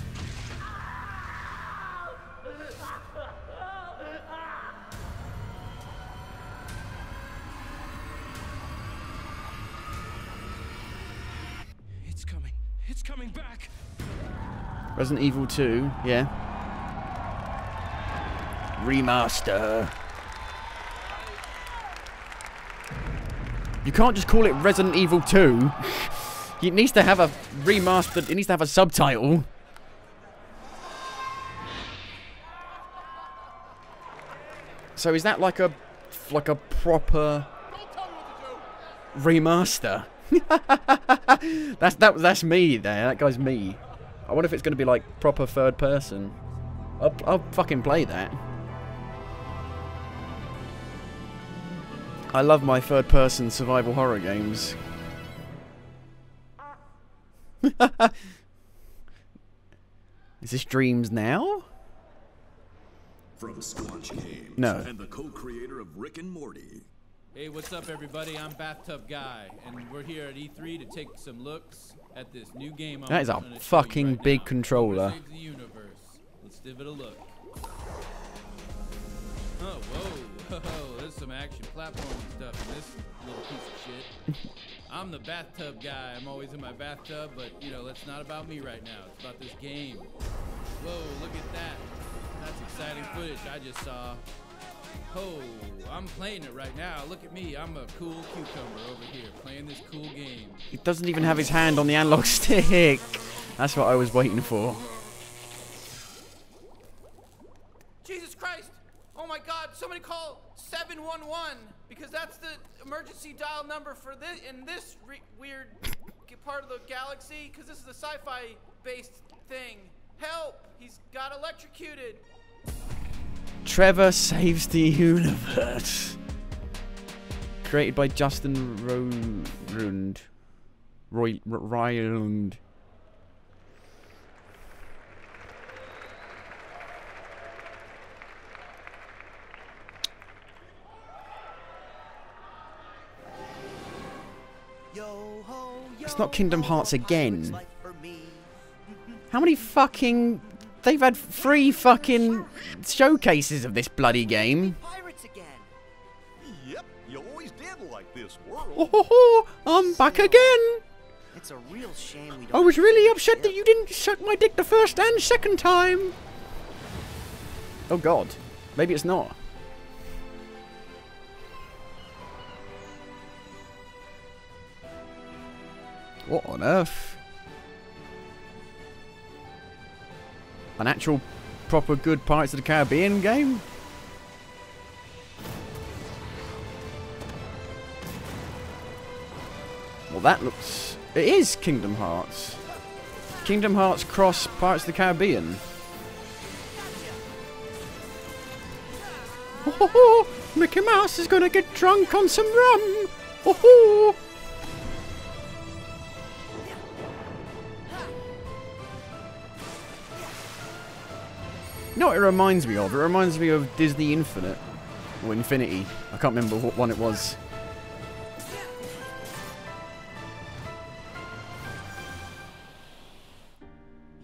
It's coming. It's coming back. Resident Evil 2, yeah. Remaster. You can't just call it Resident Evil 2. It needs to have a remastered, it needs to have a subtitle. So is that like a proper remaster? That's me there. That guy's me. I wonder if it's going to be like proper third person. I'll fucking play that. I love my third person survival horror games. Is this Dreams now? From Squanch Games, No. and the co-creator of Rick and Morty. Hey, what's up, everybody? I'm Bathtub Guy, and we're here at E3 to take some looks at this new game. That is a fucking big controller. Save the universe. Let's give it a look. Oh, whoa, there's some action platforming stuff in this little piece of shit. I'm the Bathtub Guy. I'm always in my bathtub, but you know, that's not about me right now. It's about this game. Whoa, look at that. That's exciting footage I just saw. Oh, I'm playing it right now. Look at me. I'm a cool cucumber over here playing this cool game. He doesn't even have his hand on the analog stick. That's what I was waiting for. Jesus Christ! Oh my God! Somebody call 711 because that's the emergency dial number for this in this weird part of the galaxy. Because this is a sci-fi based thing. Help! He's got electrocuted. Trevor Saves the Universe. Created by Justin Ryland. It's not Kingdom Hearts again. How many fucking... They've had 3 fucking showcases of this bloody game. Pirates again. Yep, you always did like this world. Oh, I'm back again. It's a real shame we don't. I was really upset that you didn't suck my dick the first and second time. Oh God, maybe it's not. What on earth? An actual, proper good Pirates of the Caribbean game? Well, that looks... It is Kingdom Hearts. Kingdom Hearts cross Pirates of the Caribbean. Oh, ho, ho, Mickey Mouse is gonna get drunk on some rum. Oh, ho. You know what it reminds me of? It reminds me of Disney Infinite. Or Infinity. I can't remember what one it was.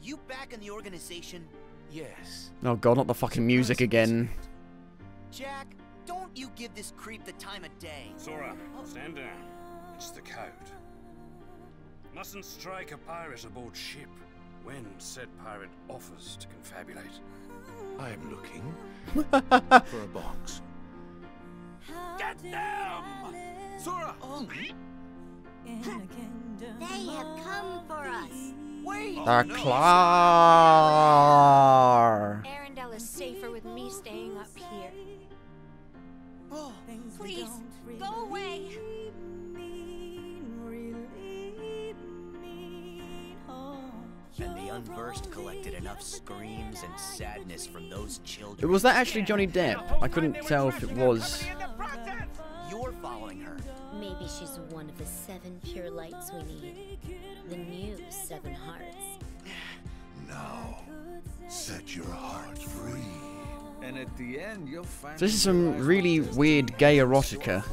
You back in the organization? Yes. Oh God, not the fucking music again. Jack, don't you give this creep the time of day. Sora, stand down. It's the code. Mustn't strike a pirate aboard ship when said pirate offers to confabulate. I am looking for a box. Get them! Sora! They have come for us. Wait! Clar. Arendelle is safer with me staying up here. Oh, please, go away. And the Unversed collected enough screams and sadness from those children. Was that actually Johnny Depp? I couldn't tell if it was. You're following her. Maybe she's one of the 7 pure lights we need. The new 7 hearts. Now, set your heart free. And at the end, you'll find. So this is some really weird gay erotica.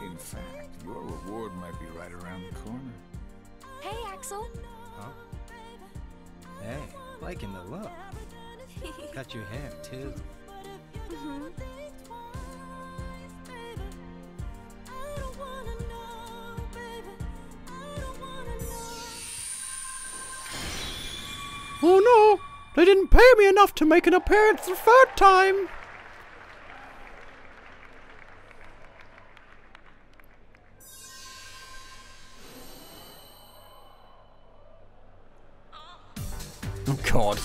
In fact, your reward might be right around the corner. Hey, Axel. Huh? Hey, liking the look. Got your hair too. Oh no! They didn't pay me enough to make an appearance the 3rd time! Oh God.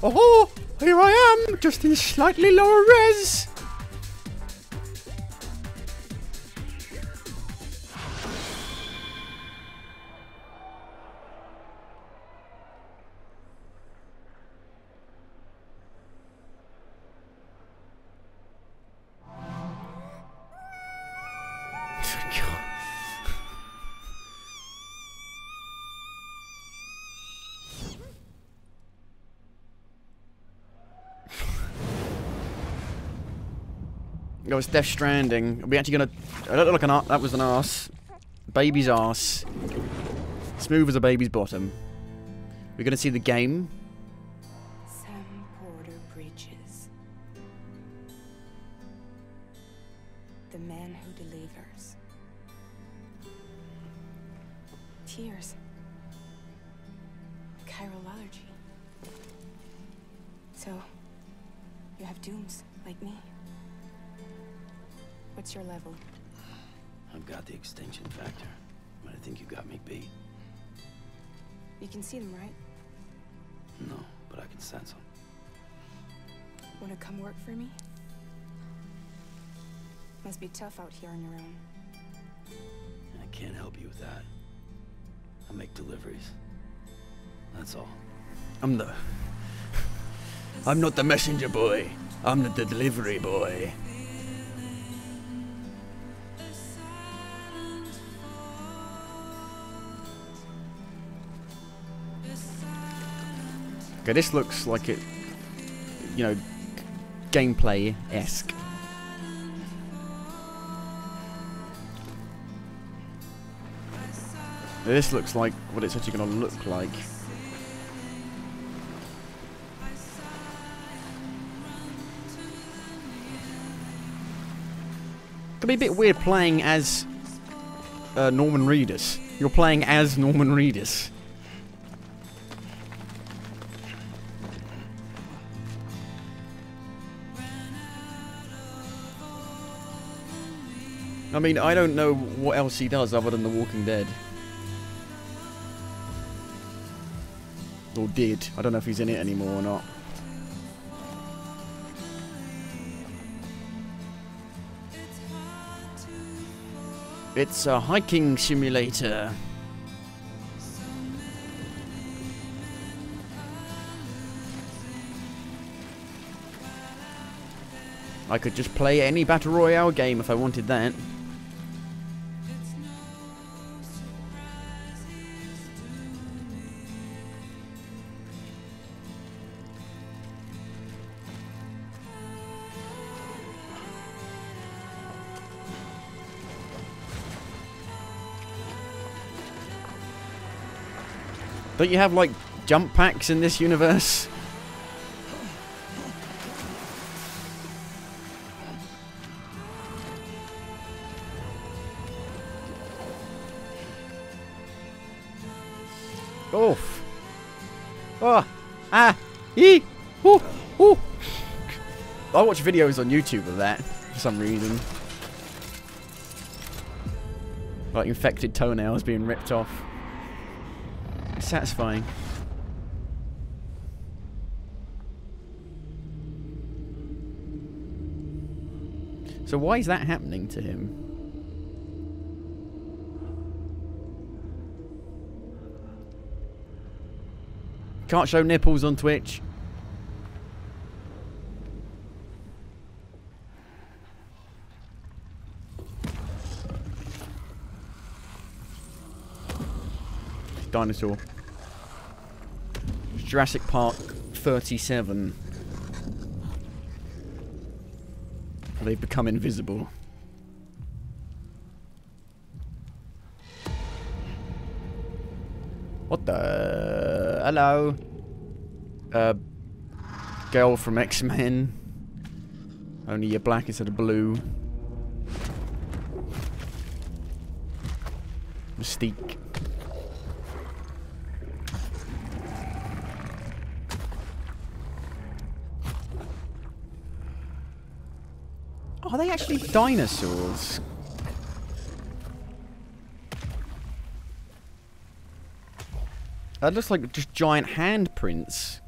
Oh, here I am, just in slightly lower res. Oh, it's Death Stranding. Are we actually gonna... I don't look like an arse. That was an arse. Baby's arse. Smooth as a baby's bottom. We're gonna see the game. Sam Porter preaches. The man who delivers. Tears. Chiral allergy. So, you have dooms, like me. What's your level? I've got the extinction factor, but I think you got me beat. You can see them, right? No, but I can sense them. Wanna come work for me? Must be tough out here on your own. I can't help you with that. I make deliveries. That's all. I'm not the messenger boy. I'm the delivery boy. Okay, this looks like it, you know, gameplay-esque. This looks like what it's actually going to look like. Could be a bit weird playing as Norman Reedus. You're playing as Norman Reedus. I mean, I don't know what else he does other than The Walking Dead. Or did. I don't know if he's in it anymore or not. It's a hiking simulator. I could just play any Battle Royale game if I wanted that. Don't you have, like, jump packs in this universe? Oof. Oh. Ah. Ee. Ooh. Ooh. I watch videos on YouTube of that for some reason. Like infected toenails being ripped off. It's satisfying. So why is that happening to him? Can't show nipples on Twitch. Dinosaur. Jurassic Park 37. They've become invisible. What the? Hello. Girl from X-Men. Only you're black instead of blue. Mystique. Are they actually dinosaurs? That looks like just giant handprints.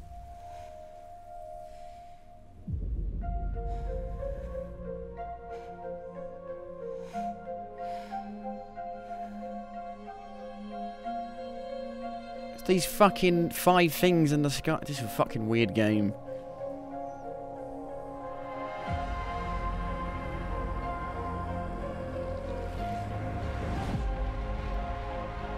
It's these fucking 5 things in the sky. This is a fucking weird game.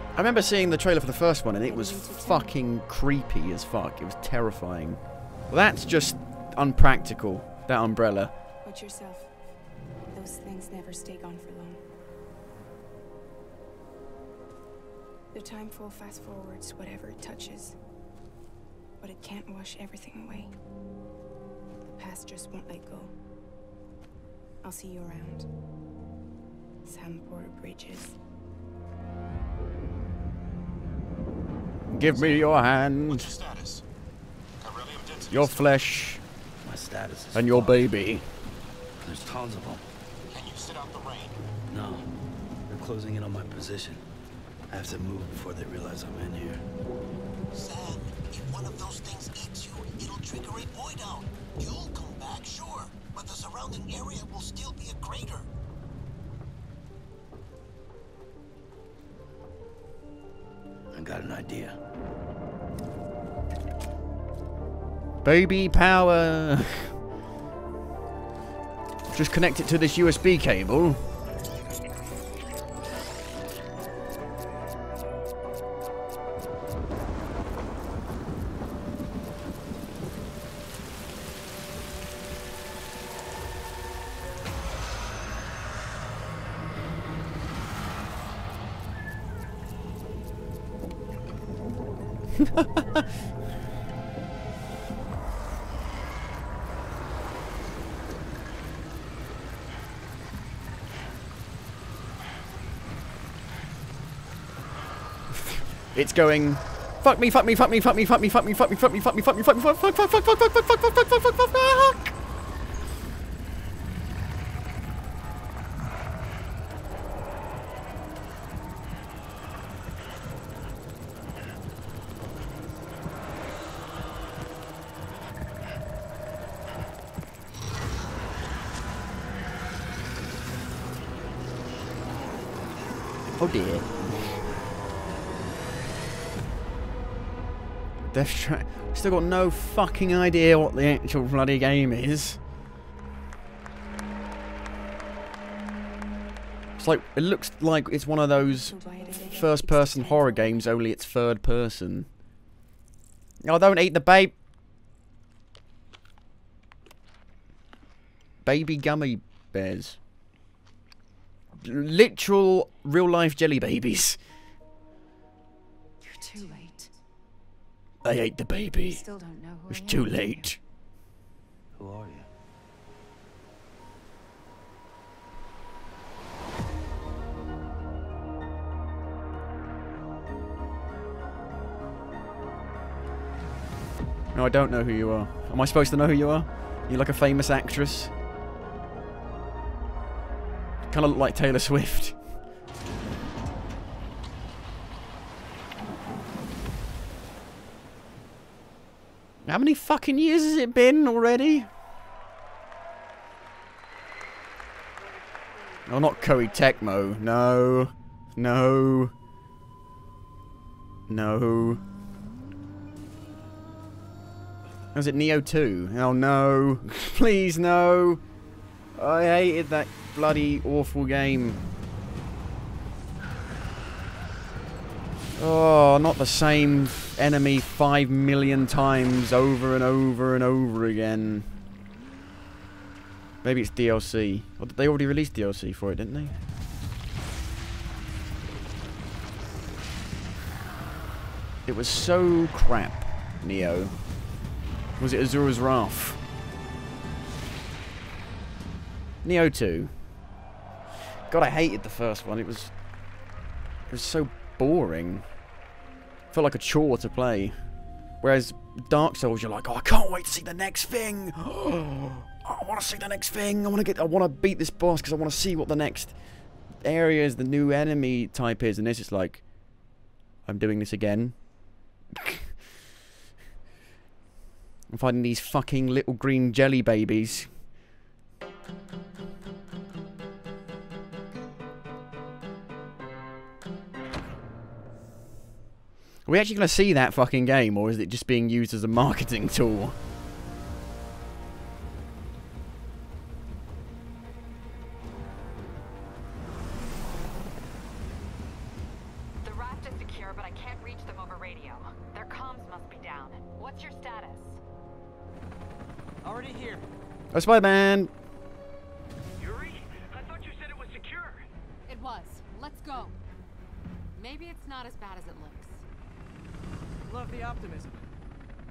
I remember seeing the trailer for the first one and it was fucking creepy as fuck. It was terrifying. Well, that's just unpractical, that umbrella. Watch yourself. Most things never stay gone for long. The time fall fast forwards whatever it touches. But it can't wash everything away. The past just won't let go. I'll see you around. Sam Porter Bridges. Give me your hand. What's your status? Your flesh. My status is and your fucked. baby. There's tons of them. Can you sit out the rain? No. They're closing in on my position. I have to move before they realize I'm in here. Sam, if one of those things eats you, it'll trigger a void out. You'll come back, sure, but the surrounding area will still be a crater. I got an idea. Baby power. Just connect it to this USB cable. It's going. Fuck me, fuck me, fuck me, fuck me, fuck me, fuck me, fuck me, fuck me, fuck me, fuck me, fuck me, fuck, fuck, fuck, fuck, fuck, fuck, fuck, fuck, fuck, fuck, fuck, fuck, fuck. Oh dear. Death Stranding. Still got no fucking idea what the actual bloody game is. It's like, it looks like it's one of those first-person horror games, only it's third-person. Oh, don't eat the babe. Baby gummy bears. Literal, real-life jelly babies. You're too late. I ate the baby. Still don't know who It's I too am. late. Who are you? No, I don't know who you are. Am I supposed to know who you are? You're like a famous actress. Kind of look like Taylor Swift. How many fucking years has it been already? Oh, not Koei Tecmo. No. No. No. Was it Neo 2? Oh no. Please no. I hated that bloody awful game. Oh, not the same enemy 5 million times over and over and over again. Maybe it's DLC. Well, they already released DLC for it, didn't they? It was so crap, Neo. Was it Azura's Wrath? Neo 2. God, I hated the first one. It was so boring. Felt like a chore to play. Whereas Dark Souls, you're like, oh, I can't wait to see the next thing. I want to see the next thing. I want to beat this boss because I want to see what the next area is, the new enemy type is. And this is like, I'm doing this again. I'm finding these fucking little green jelly babies. Are we actually going to see that fucking game, or is it just being used as a marketing tool? The raft is secure, but I can't reach them over radio. Their comms must be down. What's your status? Already here. Oh, Spider-Man! Yuri, It's not as bad as it looks. Love the optimism.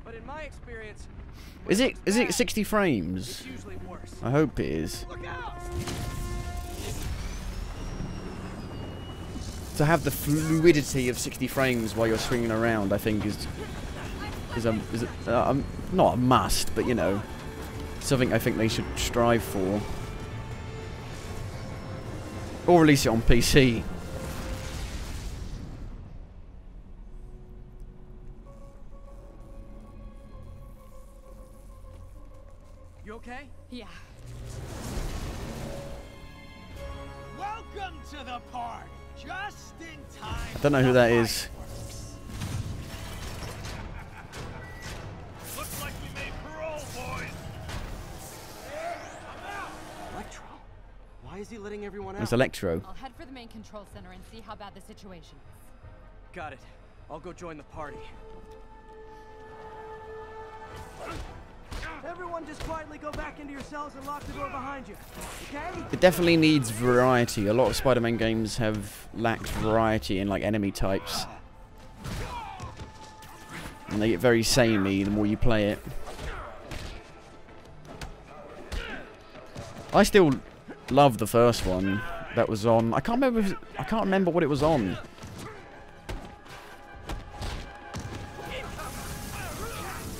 But in my experience, Is it 60 frames? it's usually worse. I hope it is. Look out! To have the fluidity of 60 frames while you're swinging around, I think is not a must, but you know, something I think they should strive for, or release it on PC. You okay? Yeah. Welcome to the party. Just in time. I don't know who that is. Looks like we made parole, boys. Electro? Why is he letting everyone out? It's Electro. I'll head for the main control center and see how bad the situation is. Got it. I'll go join the party. Everyone just quietly go back into your cells and lock the door behind you, okay? It definitely needs variety. A lot of Spider-Man games have lacked variety in like enemy types, and they get very samey the more you play it. I still love the first one that was on. I can't remember what it was on.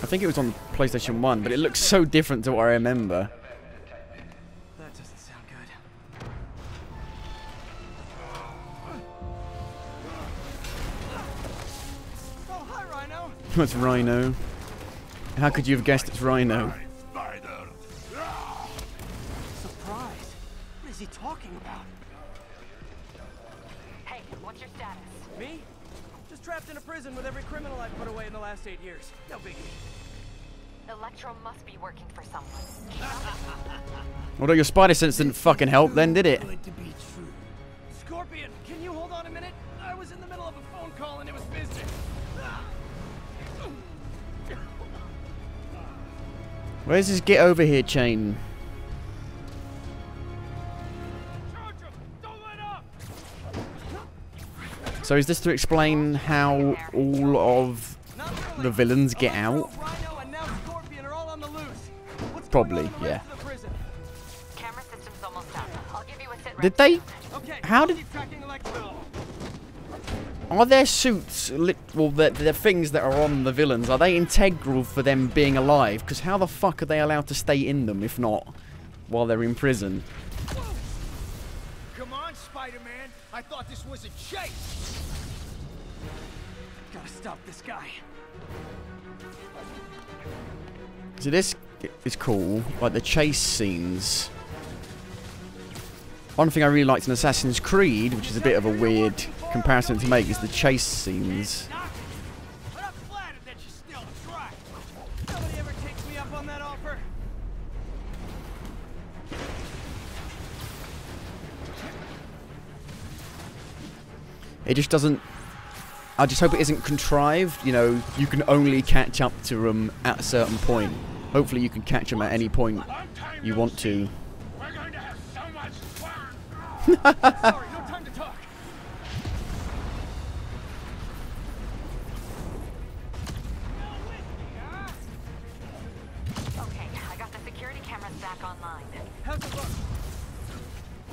I think it was on PlayStation 1, but it looks so different to what I remember. That doesn't sound good. Oh, hi, Rhino. It's Rhino. How could you have guessed it's Rhino? Surprise. What is he talking about? Hey, what's your status? Me? Just trapped in a prison with every criminal I've put away in the last 8 years. No biggie. Electro must be working for someone. Although your spider sense didn't fucking help then, did it? Scorpion, can you hold on a minute? I was in the middle of a phone call and it was business. Where's his get over here chain? So is this to explain how all of the villains get out? Probably, yeah. Camera system's almost done. I'll give you a sit Did they? Okay, How did? Are their suits, well, the things that are on the villains, are they integral for them being alive? Because how the fuck are they allowed to stay in them if not while they're in prison? Come on, Spider-Man. I thought this was a chase. Gotta stop this guy. So this is cool, like the chase scenes. One thing I really liked in Assassin's Creed, which is a bit of a weird comparison to make, is the chase scenes. But I'm flattered that you still try. Nobody ever takes me up on that offer. It just doesn't... I just hope it isn't contrived, you know, you can only catch up to them at a certain point. Hopefully you can catch them at any point you want to. We're going to have so much fun. Sorry, no time to talk. Okay, I got the security cameras back online. How's it look?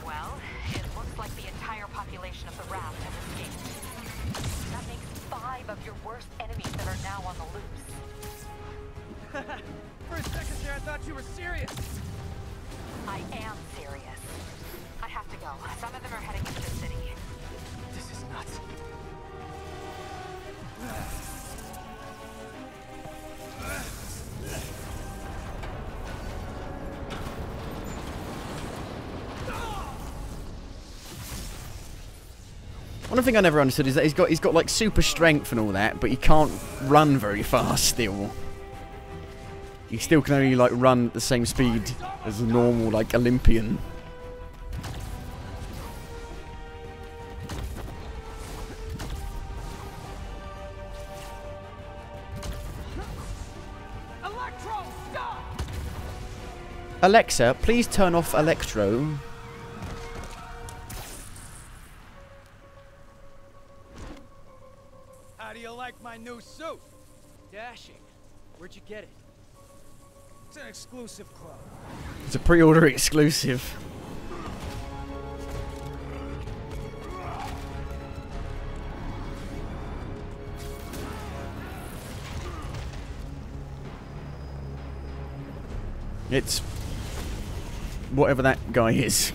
Well, it looks like the entire population of the raft has escaped. That makes 5 of your worst enemies that are now on the loose. For a second there, I thought you were serious. I am serious. I have to go. Some of them are heading into the city. This is nuts. One thing I never understood is that he's got like super strength and all that, but he can't run very fast still. He still can only like run at the same speed as a normal like Olympian. Electro, stop! Alexa, please turn off Electro. my new suit. Dashing. Where'd you get it? It's an exclusive club. It's a pre-order exclusive. It's whatever that guy is.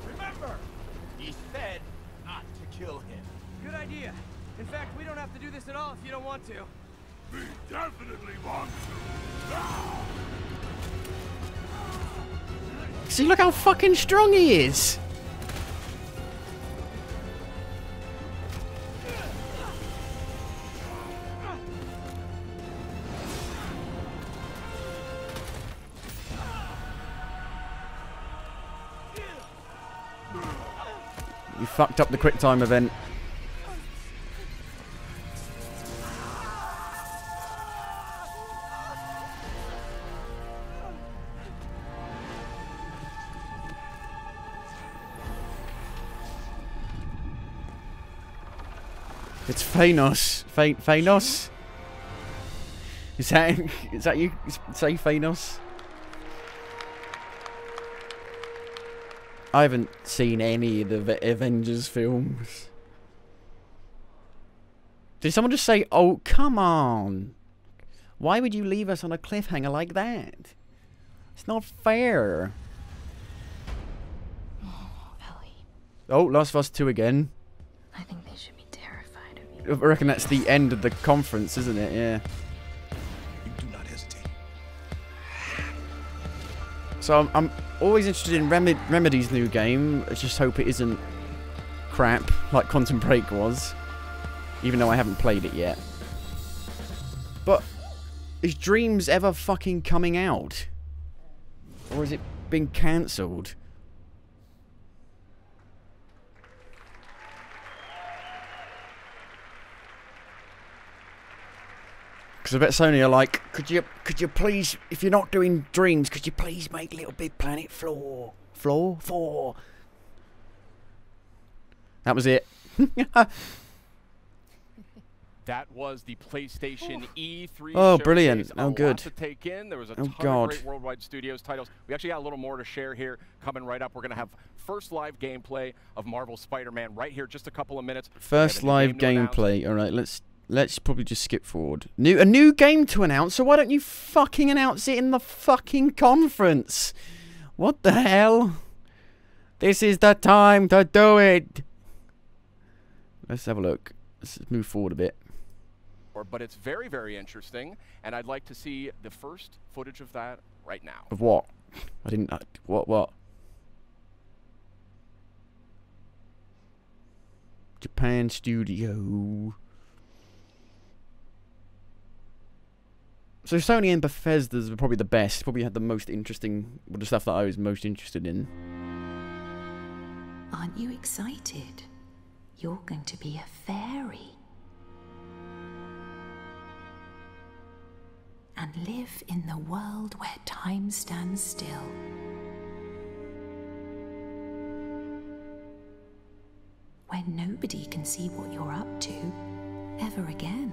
Remember, he said not to kill him. Good idea. In fact, we don't have to do this at all if you don't want to. We definitely want to. See, look how fucking strong he is. You fucked up the quick time event. It's Thanos. Thanos? Is that you say Thanos? I haven't seen any of the Avengers films. Did someone just say, oh, come on? Why would you leave us on a cliffhanger like that? It's not fair. Oh, Ellie. Oh, Last of Us 2 again. I think they should be terrified of you. I reckon that's the end of the conference, isn't it? Yeah. You do not hesitate. So I'm always interested in Remedy's new game. I just hope it isn't crap like Quantum Break was, even though I haven't played it yet. But is Dreams ever fucking coming out? Or has it been cancelled? Because I bet Sony are like, could you please, if you're not doing Dreams, could you please make Little Big Planet 4? That was it. That was the PlayStation E3 Oh, brilliant. showcase. Oh, good. A lot to take in. There was a ton of great worldwide studios titles. We actually got a little more to share here coming right up. We're going to have first live gameplay of Marvel Spider-Man right here, just a couple of minutes. First live gameplay. All right, let's probably just skip forward. A new game to announce, so why don't you fucking announce it in the fucking conference? What the hell? This is the time to do it. Let's have a look. Let's move forward a bit. But it's very, very interesting, and I'd like to see the first footage of that right now. Of what? I didn't... What? Japan Studio... So Sony and Bethesda's were probably the best. Probably had the most interesting, the stuff that I was most interested in. Aren't you excited? You're going to be a fairy. And live in the world where time stands still. Where nobody can see what you're up to ever again.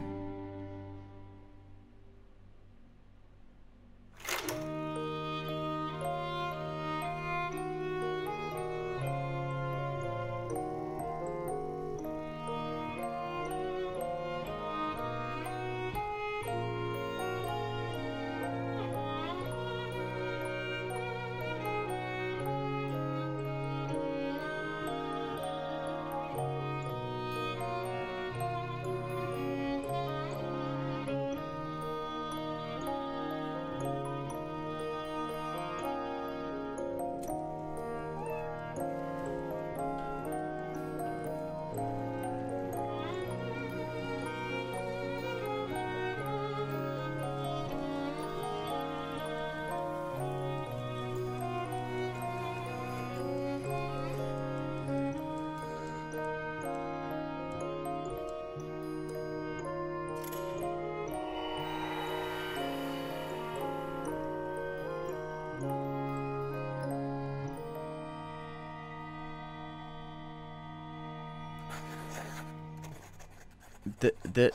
I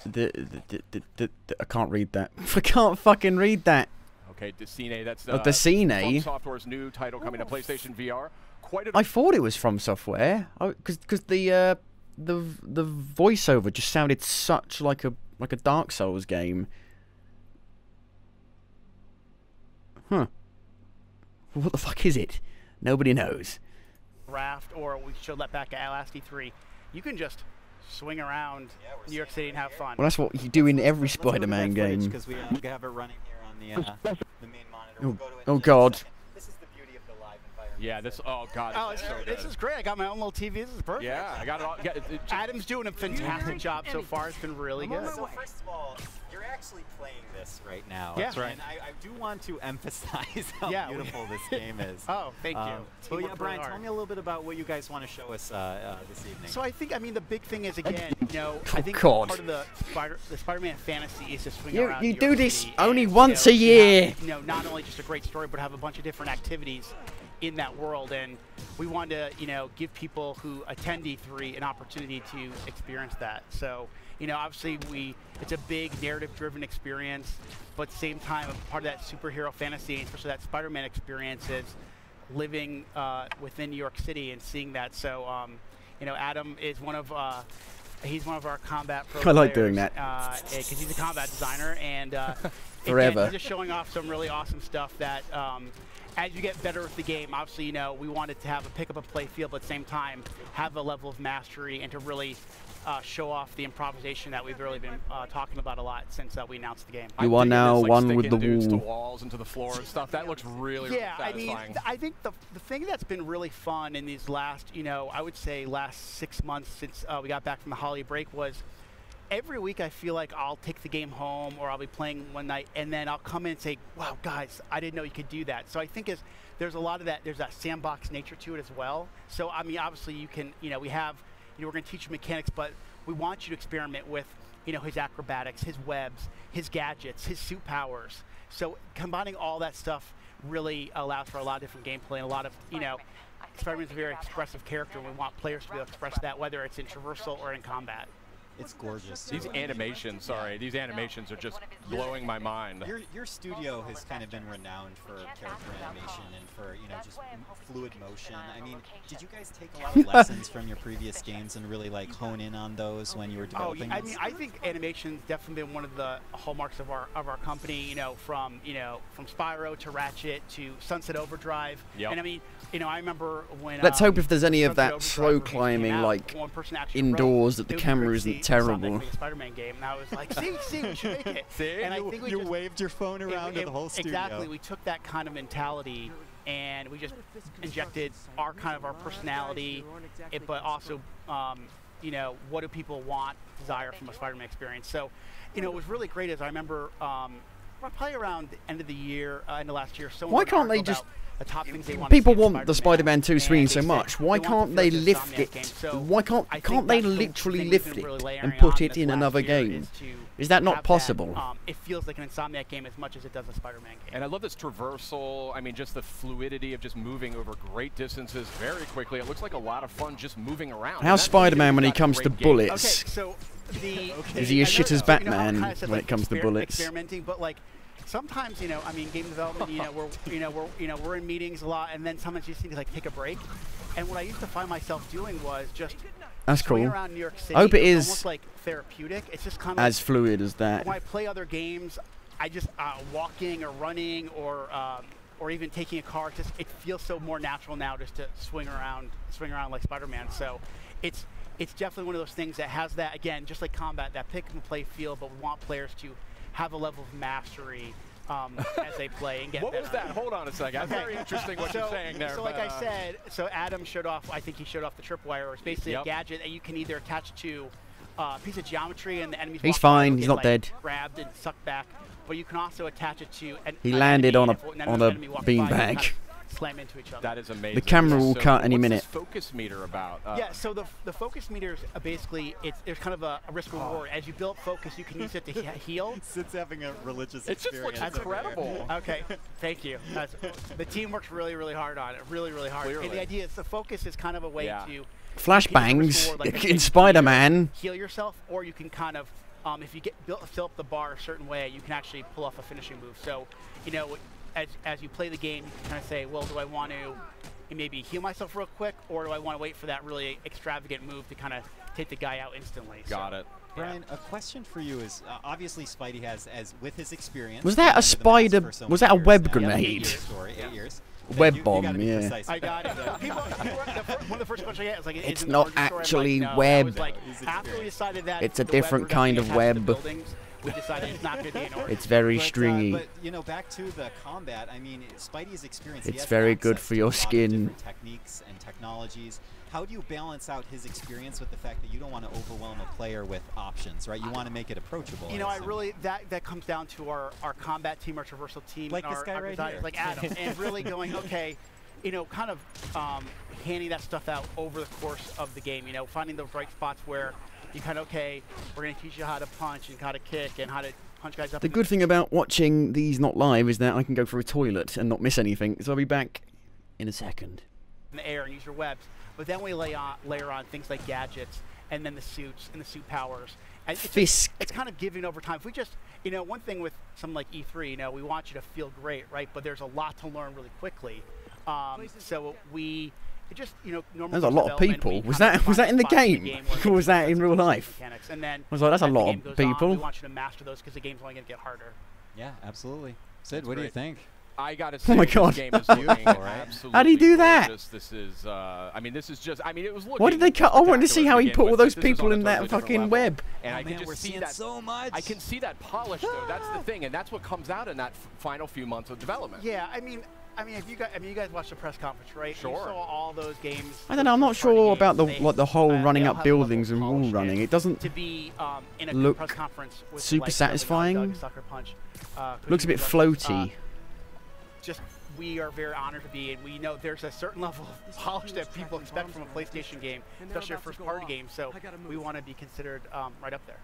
can't read that. I can't fucking read that. Okay, Decine, that's Decine. From Software's new title coming to PlayStation VR. I thought it was From Software, because the voiceover just sounded such like a Dark Souls game. Huh. What the fuck is it? Nobody knows. Raft, or we showed that back at last E3. You can just swing around New York City and have fun. Well, that's what you do in every Spider-Man game. Because we have it running here on the main monitor. We'll go to it Oh God. This is the beauty of the live environment. Yeah, this. Oh God. Oh, this is great. I got my own little TV. This is perfect. Yeah, I got it all. Adam's doing a fantastic job so far. It's been really good. So first of all, you're actually playing this right now. Yeah. That's right. And I do want to emphasize how beautiful this game is. Oh, thank you. But yeah, Brian, tell me a little bit about what you guys want to show us this evening. So I think, the big thing is, again, I think God. part of the Spider-Man fantasy is to swing around You New do York this City only and, once a year. Have, not only just a great story, but have a bunch of different activities in that world, and we wanted to, give people who attend E3 an opportunity to experience that. So, obviously it's a big narrative-driven experience, but at the same time, part of that superhero fantasy, especially that Spider-Man experience, is living within New York City and seeing that. So, Adam is one of he's one of our combat pro I like players, doing that. because he's a combat designer, and forever. Again, he's just showing off some really awesome stuff that. As you get better with the game, obviously, we wanted to have a pick up a play feel, but at the same time, have a level of mastery and to really show off the improvisation that we've really been talking about a lot since we announced the game. You are now one with the dudes to wall. walls and to the floor and stuff. That looks really satisfying. I think the thing that's been really fun in these last, I would say last 6 months since we got back from the holiday break was every week I feel like I'll take the game home or I'll be playing one night and then I'll come in and say, wow, guys, I didn't know you could do that. So I think there's a lot of that, there's that sandbox nature to it as well. So, obviously you can, we have, we're going to teach you mechanics, but we want you to experiment with, his acrobatics, his webs, his gadgets, his suit powers. So combining all that stuff really allows for a lot of different gameplay and a lot of, Spider-Man's a very expressive character and we want players to be able to express that whether it's in traversal or in combat. It's gorgeous. These animations, these animations are just blowing my mind. Your studio has kind of been renowned for character animation and for, just fluid motion. I mean, did you guys take a lot of lessons from your previous games and really hone in on those when you were developing this? I think animation's definitely been one of the hallmarks of our company, from Spyro to Ratchet to Sunset Overdrive. Yep. And I remember when Let's hope if there's any of Sunset that Overdrive slow came climbing, out, like one person actually indoors, wrote, that the "It would be camera great to isn't see terrible." something like a Spider-Man game, and I was like, see, we should make it. See, and I think we you just waved your phone around to the whole studio. Exactly, we took that kind of mentality and we just injected our personality, but also, what do people want, desire from a Spider-Man experience. So, it was really great. As I remember, probably around the end of the year, end of last year. Why can't they just? The top things they People want the Spider-Man 2 screen so much. Why can't they lift it? Why can't they literally lift it and put it in another game? Is that not possible? It feels like an Insomniac game as much as it does a Spider-Man game. And I love this traversal. Just the fluidity of just moving over great distances very quickly. It looks like a lot of fun just moving around. How's Spider-Man when he comes to bullets? Okay, so is he as shit as Batman when it comes to bullets? Experimenting, but sometimes, game development, we're in meetings a lot, and then sometimes you just need to take a break. And what I used to find myself doing was just That's cool. around New York City. I hope it is almost like therapeutic. It's just kind of as fluid as that. When I play other games, I just walking or running or even taking a car. It feels so more natural now just to swing around like Spider-Man. So it's definitely one of those things that has that, again, just like combat, that pick and play feel, but we want players to have a level of mastery as they play and get What better. was that? Hold on a second. Okay. Very interesting what you're saying there. So like I said, Adam showed off, I think he showed off the tripwire. It's basically a gadget that you can either attach to a piece of geometry and the enemies He's fine. He's not dead. Grabbed and sucked back. But you can also attach it to he landed on a beanbag. Slam into each other. That is amazing. The camera will cut any minute. What's this focus meter about? Yeah, so the focus meter is basically there's kind of a risk reward. As you build focus, you can use it to heal. Sid's having a religious experience. It just looks incredible. Okay, thank you. The team works really, really hard on it. Really, really hard. Clearly. And the idea is the focus is kind of a way to flashbangs like, in Spider-Man. Heal yourself, or you can kind of, if you fill up the bar a certain way, you can actually pull off a finishing move. So, you know, as you play the game, you can kind of say, well, do I want to maybe heal myself real quick, or do I want to wait for that really extravagant move to kind of take the guy out instantly? Got it. Brian, a question for you is, obviously Spidey has, with his experience... Was that a spider... Was that a web grenade? 8 years. Web bomb, yeah. I got it. One of the first questions I get is like, it's not actually web. It's a different kind of web. We decided it's not going to be an order. It's very stringy. But you know, back to the combat. I mean, Spidey's experience. It's very good for your skin. Techniques and technologies. How do you balance out his experience with the fact that you don't want to overwhelm a player with options, right? You want to make it approachable. You know, I really that comes down to our combat team, our traversal team, like and this guy right here, like Adam, and really going, okay, you know, kind of handing that stuff out over the course of the game. You know, finding those right spots where you kind of, okay, we're going to teach you how to punch and how to kick and how to punch guys up. The good thing about watching these not live is that I can go for a toilet and not miss anything. So I'll be back in a second. In the air and use your webs. But then we layer on things like gadgets and then the suits and the suit powers. And it's kind of giving over time. If we just, you know, one thing with something like E3, you know, we want you to feel great, right? But there's a lot to learn really quickly. So we just, you know, normally there's a lot of people. Was that in the game? Or was that in real life? And then I was like, that's a lot of people. We want you to master those because the game's only going to get harder. Yeah, absolutely. Sid, what do you think? I gotta say, oh my God. This game is looking absolutely how do you do that? gorgeous. This is, I mean, this is just, I mean, it was looking. Why did they cut? I wanted to see how he put all those people in that fucking web. And I can just see that so much. I can see that polish though. That's the thing, and that's what comes out in that final few months of development. Yeah, I mean, if you guys watched the press conference, right? Sure. You saw all those games. I don't know. I'm not sure about the whole running up buildings and wall running. It doesn't to be in a look press conference with super satisfying. Sucker Punch, looks a bit floaty. Just we are very honored to be, and we know there's a certain level of polish that people expect from a PlayStation game, especially a first-party game. So we want to be considered right up there.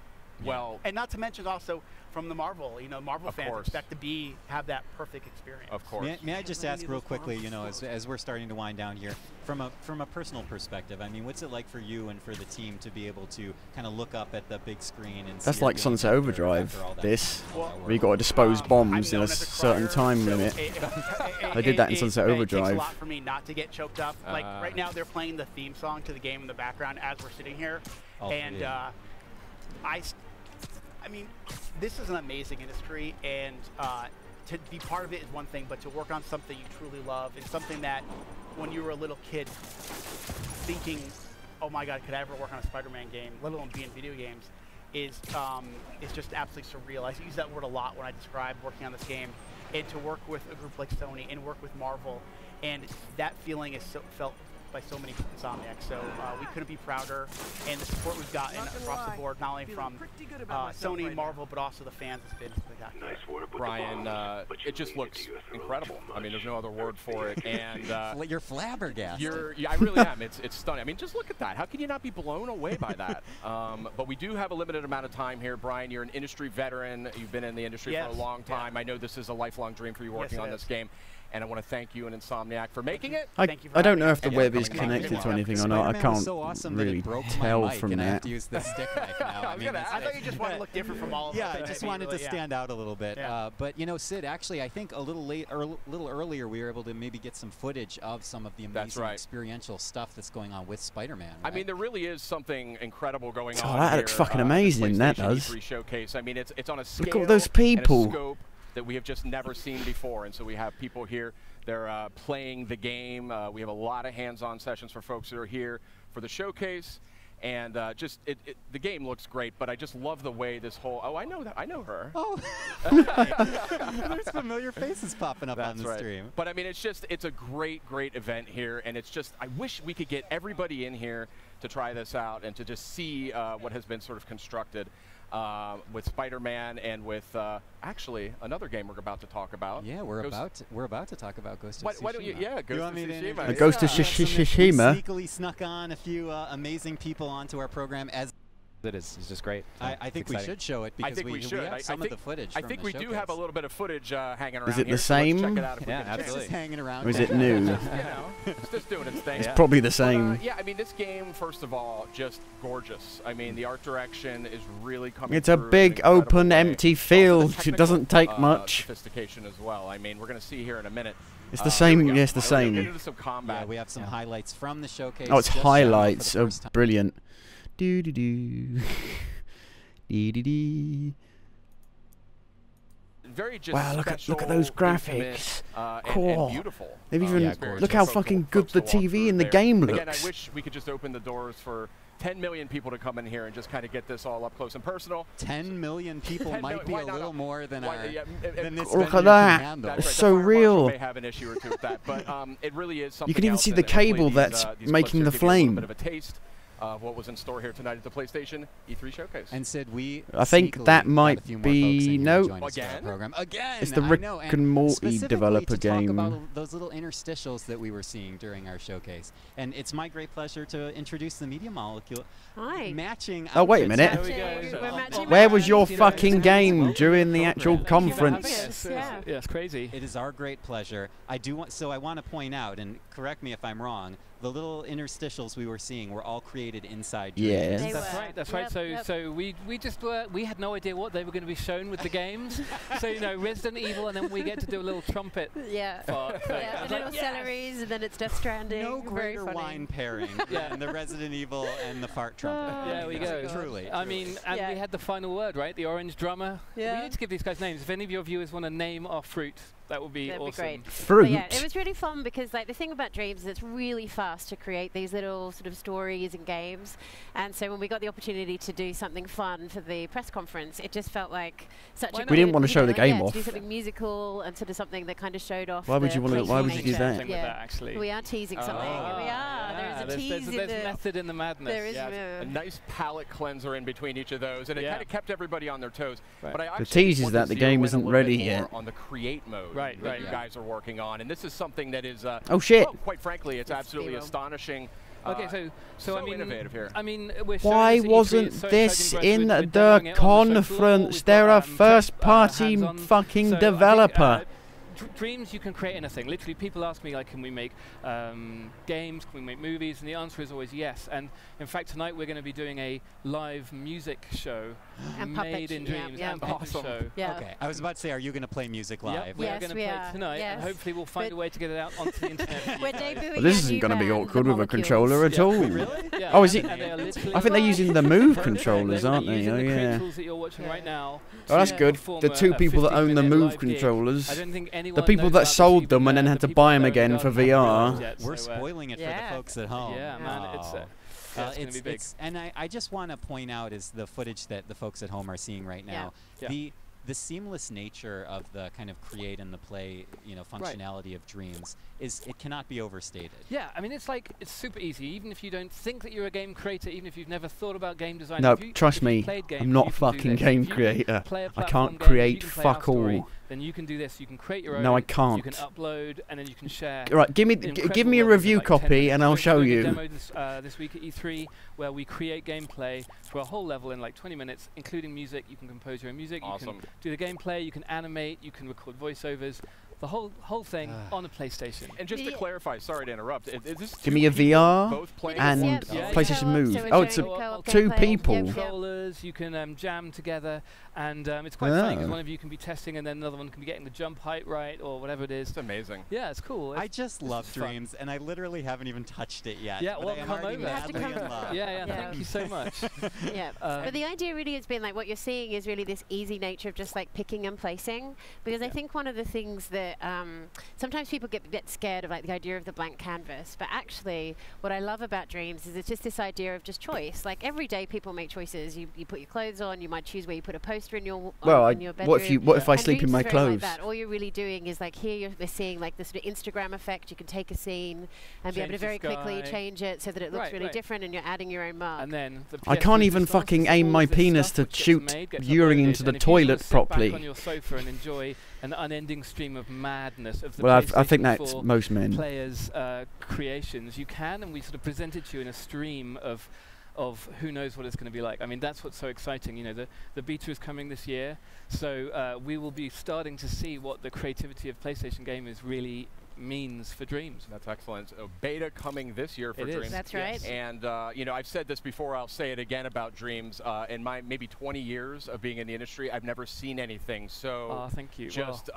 Well, and not to mention also from the Marvel, you know, Marvel fans expect to have that perfect experience. Of course. May I just ask real quickly, you know, as we're starting to wind down here, from a personal perspective, I mean, what's it like for you and for the team to be able to kind of look up at the big screen and that's see like Sunset Overdrive, where you got to dispose bombs in a certain time limit. They did that in Sunset Overdrive. It takes a lot for me not to get choked up. Like right now, they're playing the theme song to the game in the background as we're sitting here, and I mean, this is an amazing industry, and to be part of it is one thing, but to work on something you truly love and something that when you were a little kid thinking, oh my God, could I ever work on a Spider-Man game, let alone be in video games, is just absolutely surreal. I use that word a lot when I describe working on this game, and to work with a group like Sony and work with Marvel, and that feeling is felt by so many Insomniacs. So we couldn't be prouder, and the support we've gotten across the board, not only from Sony, Marvel, but also the fans, has been spectacular. Nice work, Brian, it just looks incredible. I mean, there's no other word for it. And you're flabbergasted. I really am. It's stunning. I mean, just look at that. How can you not be blown away by that? But we do have a limited amount of time here. Brian, you're an industry veteran. You've been in the industry for a long time. I know this is a lifelong dream for you working on this game. And I want to thank you and Insomniac for making it. I don't know if the web is connected to anything or not. I can't really tell from that. I have to use the stick knife now. I thought you just wanted to look different from all of us. Yeah, I just wanted to stand out a little bit. But you know, Sid, actually, I think a little earlier we were able to maybe get some footage of some of the amazing experiential stuff that's going on with Spider-Man. Right? I mean, there really is something incredible going on. Oh, that looks fucking amazing. That does. E3 showcase. I mean, it's on a scale. Look at those people. And a scope that we have just never seen before, and so we have people here. They're playing the game. We have a lot of hands-on sessions for folks that are here for the showcase, and the game looks great. But I just love the way this whole. Oh, I know that. I know her. Oh, there's familiar faces popping up on the stream. But I mean, it's a great event here, and it's just. I wish we could get everybody in here to try this out and to just see what has been sort of constructed. With Spider-Man and with actually another game we're about to talk about. Yeah, we're about to talk about Ghost of Tsushima. Why don't you? Yeah, Ghost of Tsushima. Ghost of Tsushima. Sneakily snuck on a few amazing people onto our program as. It is. It's just great. I think we should show it because we have some of the footage. I think we do have a little bit of footage hanging around. Is it here, the same? So let's check it out if we Yeah, can absolutely. It's hanging around. Or is it new? You know, it's just doing its thing. It's probably the same. Yeah, I mean, this game, first of all, just gorgeous. I mean, the art direction is really coming. It's a big, open, empty field. It doesn't take much. Sophistication as well. I mean, we're going to see here in a minute. It's the same. Yes, the same. Get into some combat. Yeah, we have some highlights from the showcase. Oh, it's highlights. Oh, brilliant. Do do do. Very just wow, look at those graphics. Cool. And beautiful. They've even look how fucking good the TV in the game looks. Again, I wish we could just open the doors for 10 million people to come in here and just kind of get this all up close and personal. 10 million people might be a little more than this. Look at that. It's so real. May have an issue or two with that, but it really is something. You can even else, see and the cable these, that's these making the clips here give you a little flame. bit of a taste of what was in store here tonight at the PlayStation E3 Showcase. And Sid, I think that might be Again, it's the Rick and Morty developer to game. Talk about those little interstitials that we were seeing during our showcase, and it's my great pleasure to introduce the Media Molecule. Hi. Matching. Oh wait a minute. Where was your fucking game during the actual conference? Yeah, it's crazy. It is our great pleasure. I want to point out, and correct me if I'm wrong, the little interstitials we were seeing were all created inside Dreams. Yes. That's right. That's right. So we just we had no idea what they were going to be shown with the games. So you know, Resident Evil, and then we get to do a little trumpet. Yeah. Yeah. Little celeries, and then it's Death Stranding. No greater wine pairing than the Resident Evil and the fart trumpet. There we go. Truly. I mean, and we had the final word, right? The orange drummer. Yeah. We need to give these guys names. If any of your viewers want to name our fruit, that would be awesome. Be great. Fruit. But yeah, it was really fun because like the thing about Dreams is it's really fast to create these little sort of stories and games. And so when we got the opportunity to do something fun for the press conference, it just felt like such a We didn't want to show the game to off. do something musical and sort of something that kind of showed off. Why would you want to? Why would you do that? Actually, we are teasing something. We are. There's a tease in there's the method in the madness. There is a nice palate cleanser in between each of those, and it kind of kept everybody on their toes. But I The tease is that the game isn't ready yet. On the create mode that you guys are working on, and this is something that is oh shit! Well, quite frankly, it's absolutely astonishing. Okay, so I mean, innovative here. I mean, why wasn't this in the conference? They're a first-party fucking developer. Dreams, you can create anything. Literally, people ask me, like, can we make games, can we make movies? And the answer is always yes. And in fact, tonight we're going to be doing a live music show made in Dreams. Yeah, and puppet show. Yeah. Okay, I was about to say, are you going to play music live? Yep, we are going to play it tonight, and hopefully we'll find a way to get it out onto the internet. We're debuting This isn't going to be awkward with a controller at all. Really? Yeah. Oh, is it? I think they're using the Move controllers, aren't they? Oh, yeah. That you're watching right now. Oh, that's good. The two people that own the Move controllers, the people that sold them and then had to buy them again for VR. We're spoiling it for the folks at home. Yeah, man, it's going to be big. And I just want to point out is the footage that the folks at home are seeing right now. The seamless nature of the kind of create and the play, functionality of Dreams it cannot be overstated. Yeah, I mean, it's super easy. Even if you don't think that you're a game creator, even if you've never thought about game design. No, trust me, I'm not a fucking game creator. I can't create fuck all. Then you can do this. You can create your own. No, I can't. You can upload and then you can share. Right, give me a review copy and I'll show you. Demo this week at E3 where we create gameplay for a whole level in like 20 minutes, including music. You can compose your own music. Awesome. You can do the gameplay. You can animate. You can record voiceovers. The whole thing on a PlayStation. And just to clarify, sorry to interrupt, is this give me a VR and PlayStation Move. So it's two people. Controllers, you can jam together, and it's quite funny because one of you can be testing and then another one can be getting the jump height right or whatever it is. It's amazing. Yeah, it's cool. I just love Dreams, and I literally haven't even touched it yet. Yeah, well, come over. Yeah, thank you so much. But the idea really has been like what you're seeing is really this easy nature of just like picking and placing, because I think one of the things that sometimes people get scared of like the idea of the blank canvas, but actually what I love about Dreams is it's just this idea of just choice. Like every day people make choices. You put your clothes on, you might choose where you put a poster in your in your bedroom. What if I sleep in my clothes? Like all you're really doing is like here they're seeing like the sort of Instagram effect. You can take a scene and be able to very quickly change it so that it looks really different, and you're adding your own mark. And then I can't even fucking aim my penis to shoot urine into the toilet properly. Back on your sofa and enjoy an unending stream of madness of the I think that's most men. Players' creations. You can, and we sort of presented to you in a stream of of who knows what it's going to be like. I mean, that's what's so exciting. You know, the beta is coming this year, so we will be starting to see what the creativity of PlayStation gamers really means for Dreams. That's excellent. So beta coming this year for Dreams. That's right. Yes. And you know, I've said this before, I'll say it again about Dreams. In my maybe 20 years of being in the industry, I've never seen anything so thank you. just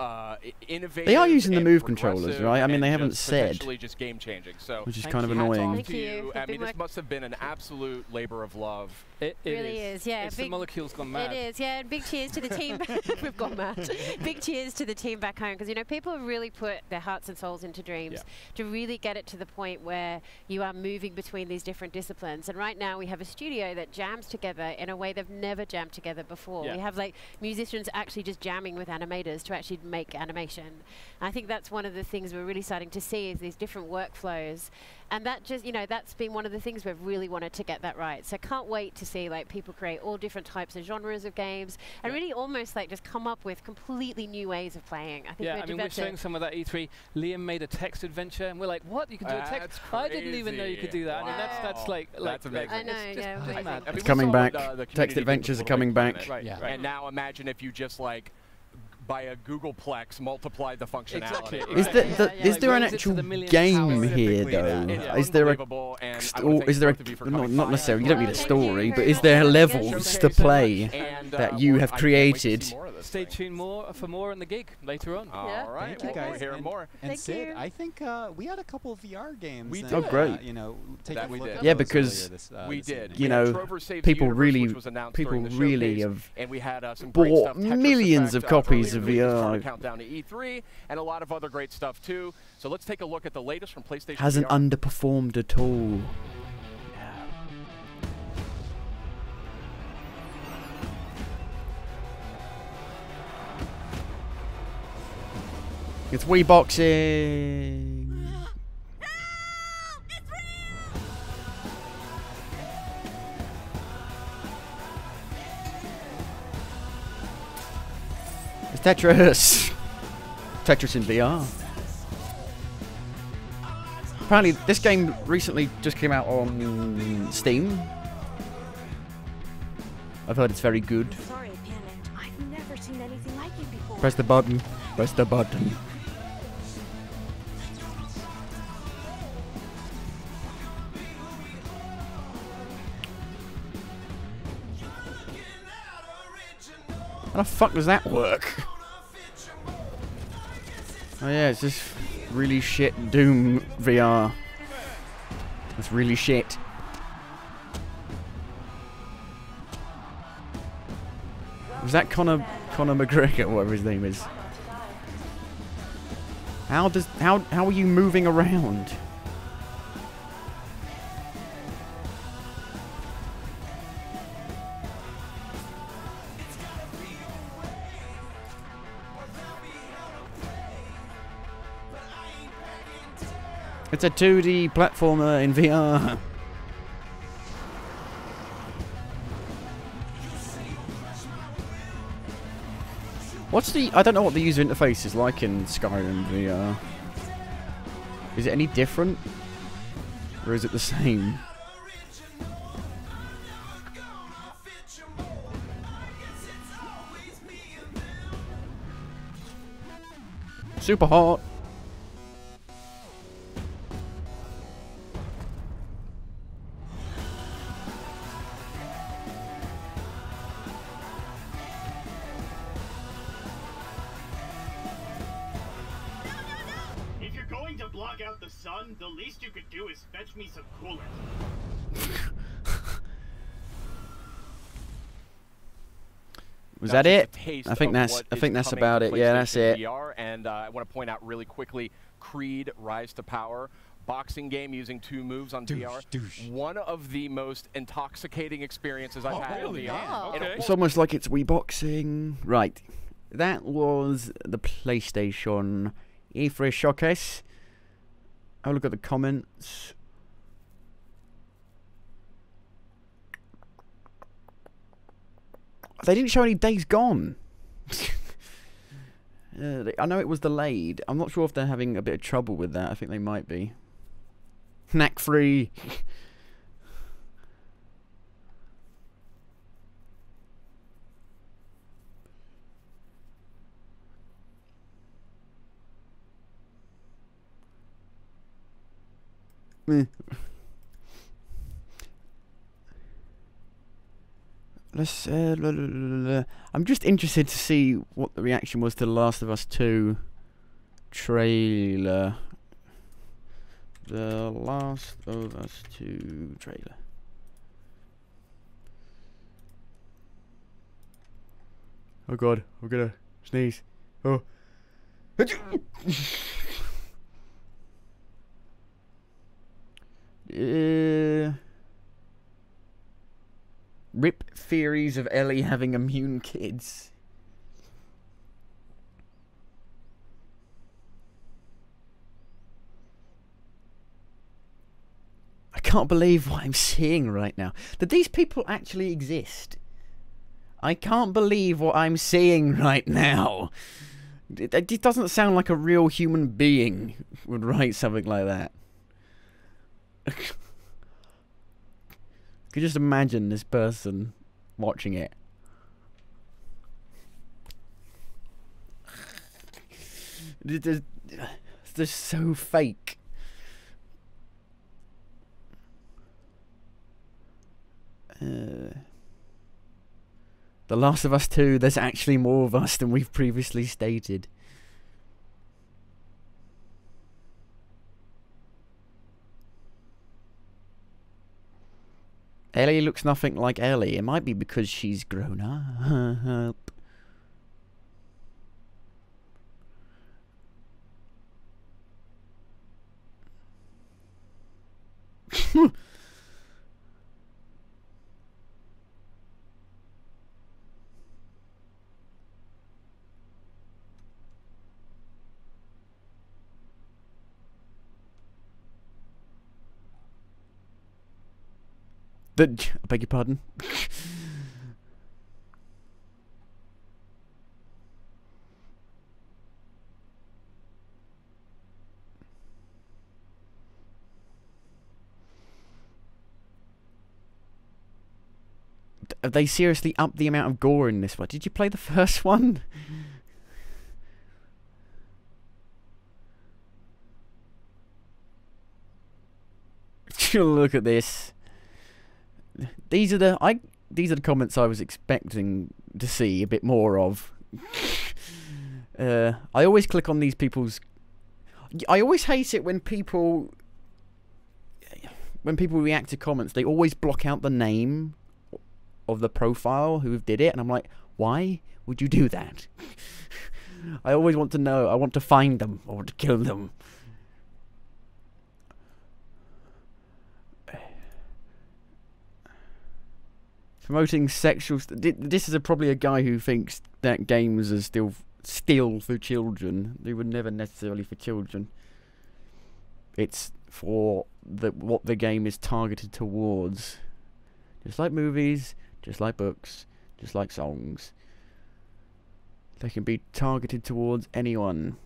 innovative. They are using the and Move controllers, right? I mean, they haven't said. Potentially just game changing. So which is kind of annoying. Thank you. I mean, this must have been an absolute labor of love. It really is, yeah. It's the molecules gone mad. It is, yeah. And big cheers to the team. We've gone mad. Big cheers to the team back home, because you know people have really put their hearts and souls into Dreams to really get it to the point where you are moving between these different disciplines. And right now we have a studio that jams together in a way they've never jammed together before. We have like musicians actually just jamming with animators to actually make animation. I think that's one of the things we're really starting to see is these different workflows. And that just, you know, that's been one of the things we've really wanted to get that right. So can't wait to see like people create all different types of genres of games and really almost like just come up with completely new ways of playing. I think we're showing some of that E3. Liam made a text adventure and we're like, what? You can do a text? I didn't even know you could do that. Wow. I mean, that's like that's amazing. I know, mad. It's coming back. Text adventures are coming back. Right. And now imagine if you just like by a Googleplex multiply the functionality. Exactly. Is there an actual game here though? Is there not necessarily? You don't need a story, but is there levels to play that you have created? Stay tuned for more on the gig later on. All right, thank you guys. We'll hear more. And Sid, I think we had a couple of VR games. We and, did. Oh, great. You know, taking a look at yeah, those because we did. You know, people really have and we had some bought millions of copies of VR. Countdown to E3 and a lot of other great stuff too. So let's take a look at the latest from PlayStation. Hasn't VR. underperformed at all. It's Wii boxing. It's Tetris. Tetris in VR. Apparently, this game recently just came out on Steam. I've heard it's very good. Sorry, I panicked. I've never seen anything like it before. Press the button. Press the button. How the fuck does that work? Oh yeah, it's just really shit Doom VR. It's really shit. Was that Conor McGregor, whatever his name is? How are you moving around? It's a 2D platformer in VR. What's the... I don't know what the user interface is like in Skyrim VR. Is it any different? Or is it the same? Super hot. The least you could do is fetch me some coolant. Was that it? I think that's about it. Yeah, that's it. VR, and I want to point out really quickly, Creed Rise to Power, boxing game using 2 moves on VR. One of the most intoxicating experiences I've had in VR. Oh. Okay. It's almost like it's Wii boxing. Right. That was the PlayStation E3 showcase. Have a look at the comments. They didn't show any Days Gone. I know it was delayed. I'm not sure if they're having a bit of trouble with that. I think they might be. Knack free. Let's. I'm just interested to see what the reaction was to The Last of Us 2 trailer. The Last of Us 2 trailer. Oh god, I'm gonna sneeze. Oh. Rip theories of Ellie having immune kids. I can't believe what I'm seeing right now. That these people actually exist. I can't believe what I'm seeing right now. It doesn't sound like a real human being would write something like that. Could just imagine this person watching it. They're so fake. The Last of Us 2, there's actually more of us than we've previously stated. Ellie looks nothing like Ellie. It might be because she's grown up. I beg your pardon? Have they seriously upped the amount of gore in this one? Did you play the first one? Look at this. These are the comments I was expecting to see a bit more of. I always click on these people's. I always hate it when people react to comments. They always block out the name of the profile who did it, and I'm like, why would you do that? I always want to know. I want to find them. I want to kill them. Promoting sexual... This is probably a guy who thinks that games are still for children. They were never necessarily for children. It's for what the game is targeted towards. Just like movies, just like books, just like songs. They can be targeted towards anyone.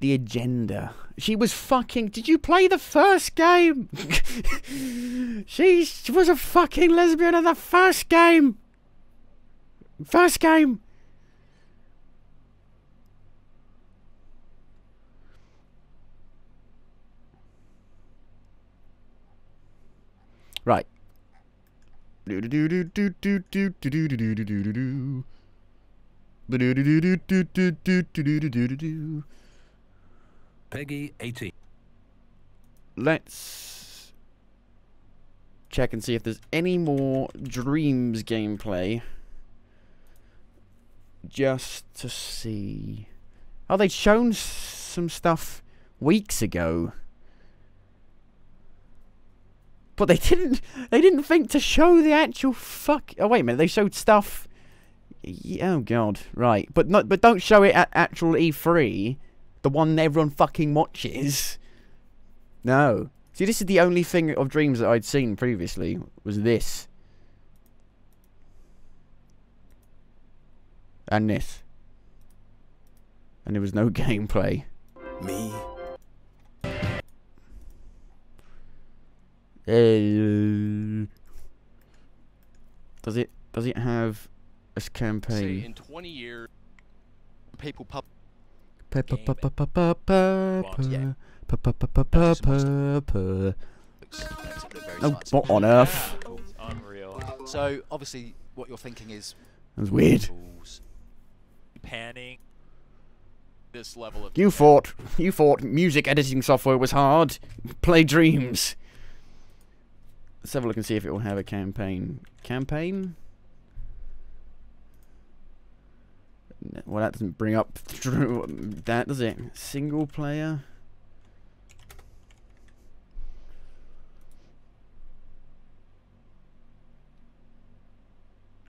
The agenda. She was fucking... Did you play the first game? She was a fucking lesbian in the first game. First game. Right. Peggy 18. Let's check and see if there's any more Dreams gameplay. Just to see. Oh, they'd shown some stuff weeks ago. But they didn't think to show the actual fuck. Oh wait a minute, they showed stuff. Oh god, right. But don't show it at actual E3. The one everyone fucking watches. No. See, this is the only thing of Dreams that I'd seen previously, was this. And this. And there was no gameplay. Me? Does it have This campaign. Say in 20 years, people Oh, what on earth? Unreal. So obviously, what you're thinking is That was weird. Panning. this level of You thought music editing software was hard. Play Dreams. Let's have a look and see if it will have a campaign. Campaign? Well, that doesn't bring up that, does it? Single player?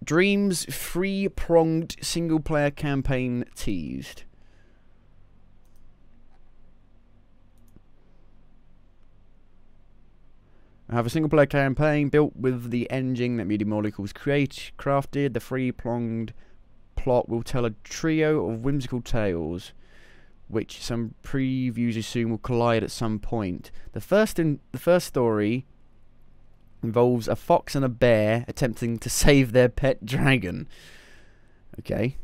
Dreams three-pronged single-player campaign teased. I have a single-player campaign built with the engine that Media Molecules crafted. The three-pronged plot will tell a trio of whimsical tales, which some previews assume will collide at some point. The first story involves a fox and a bear attempting to save their pet dragon. Okay.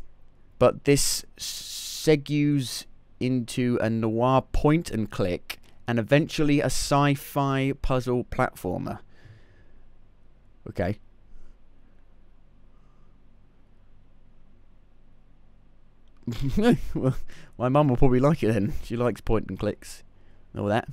But this segues into a noir point and click and eventually a sci-fi puzzle platformer. Okay. Well, my mum will probably like it then. She likes point and clicks and all that.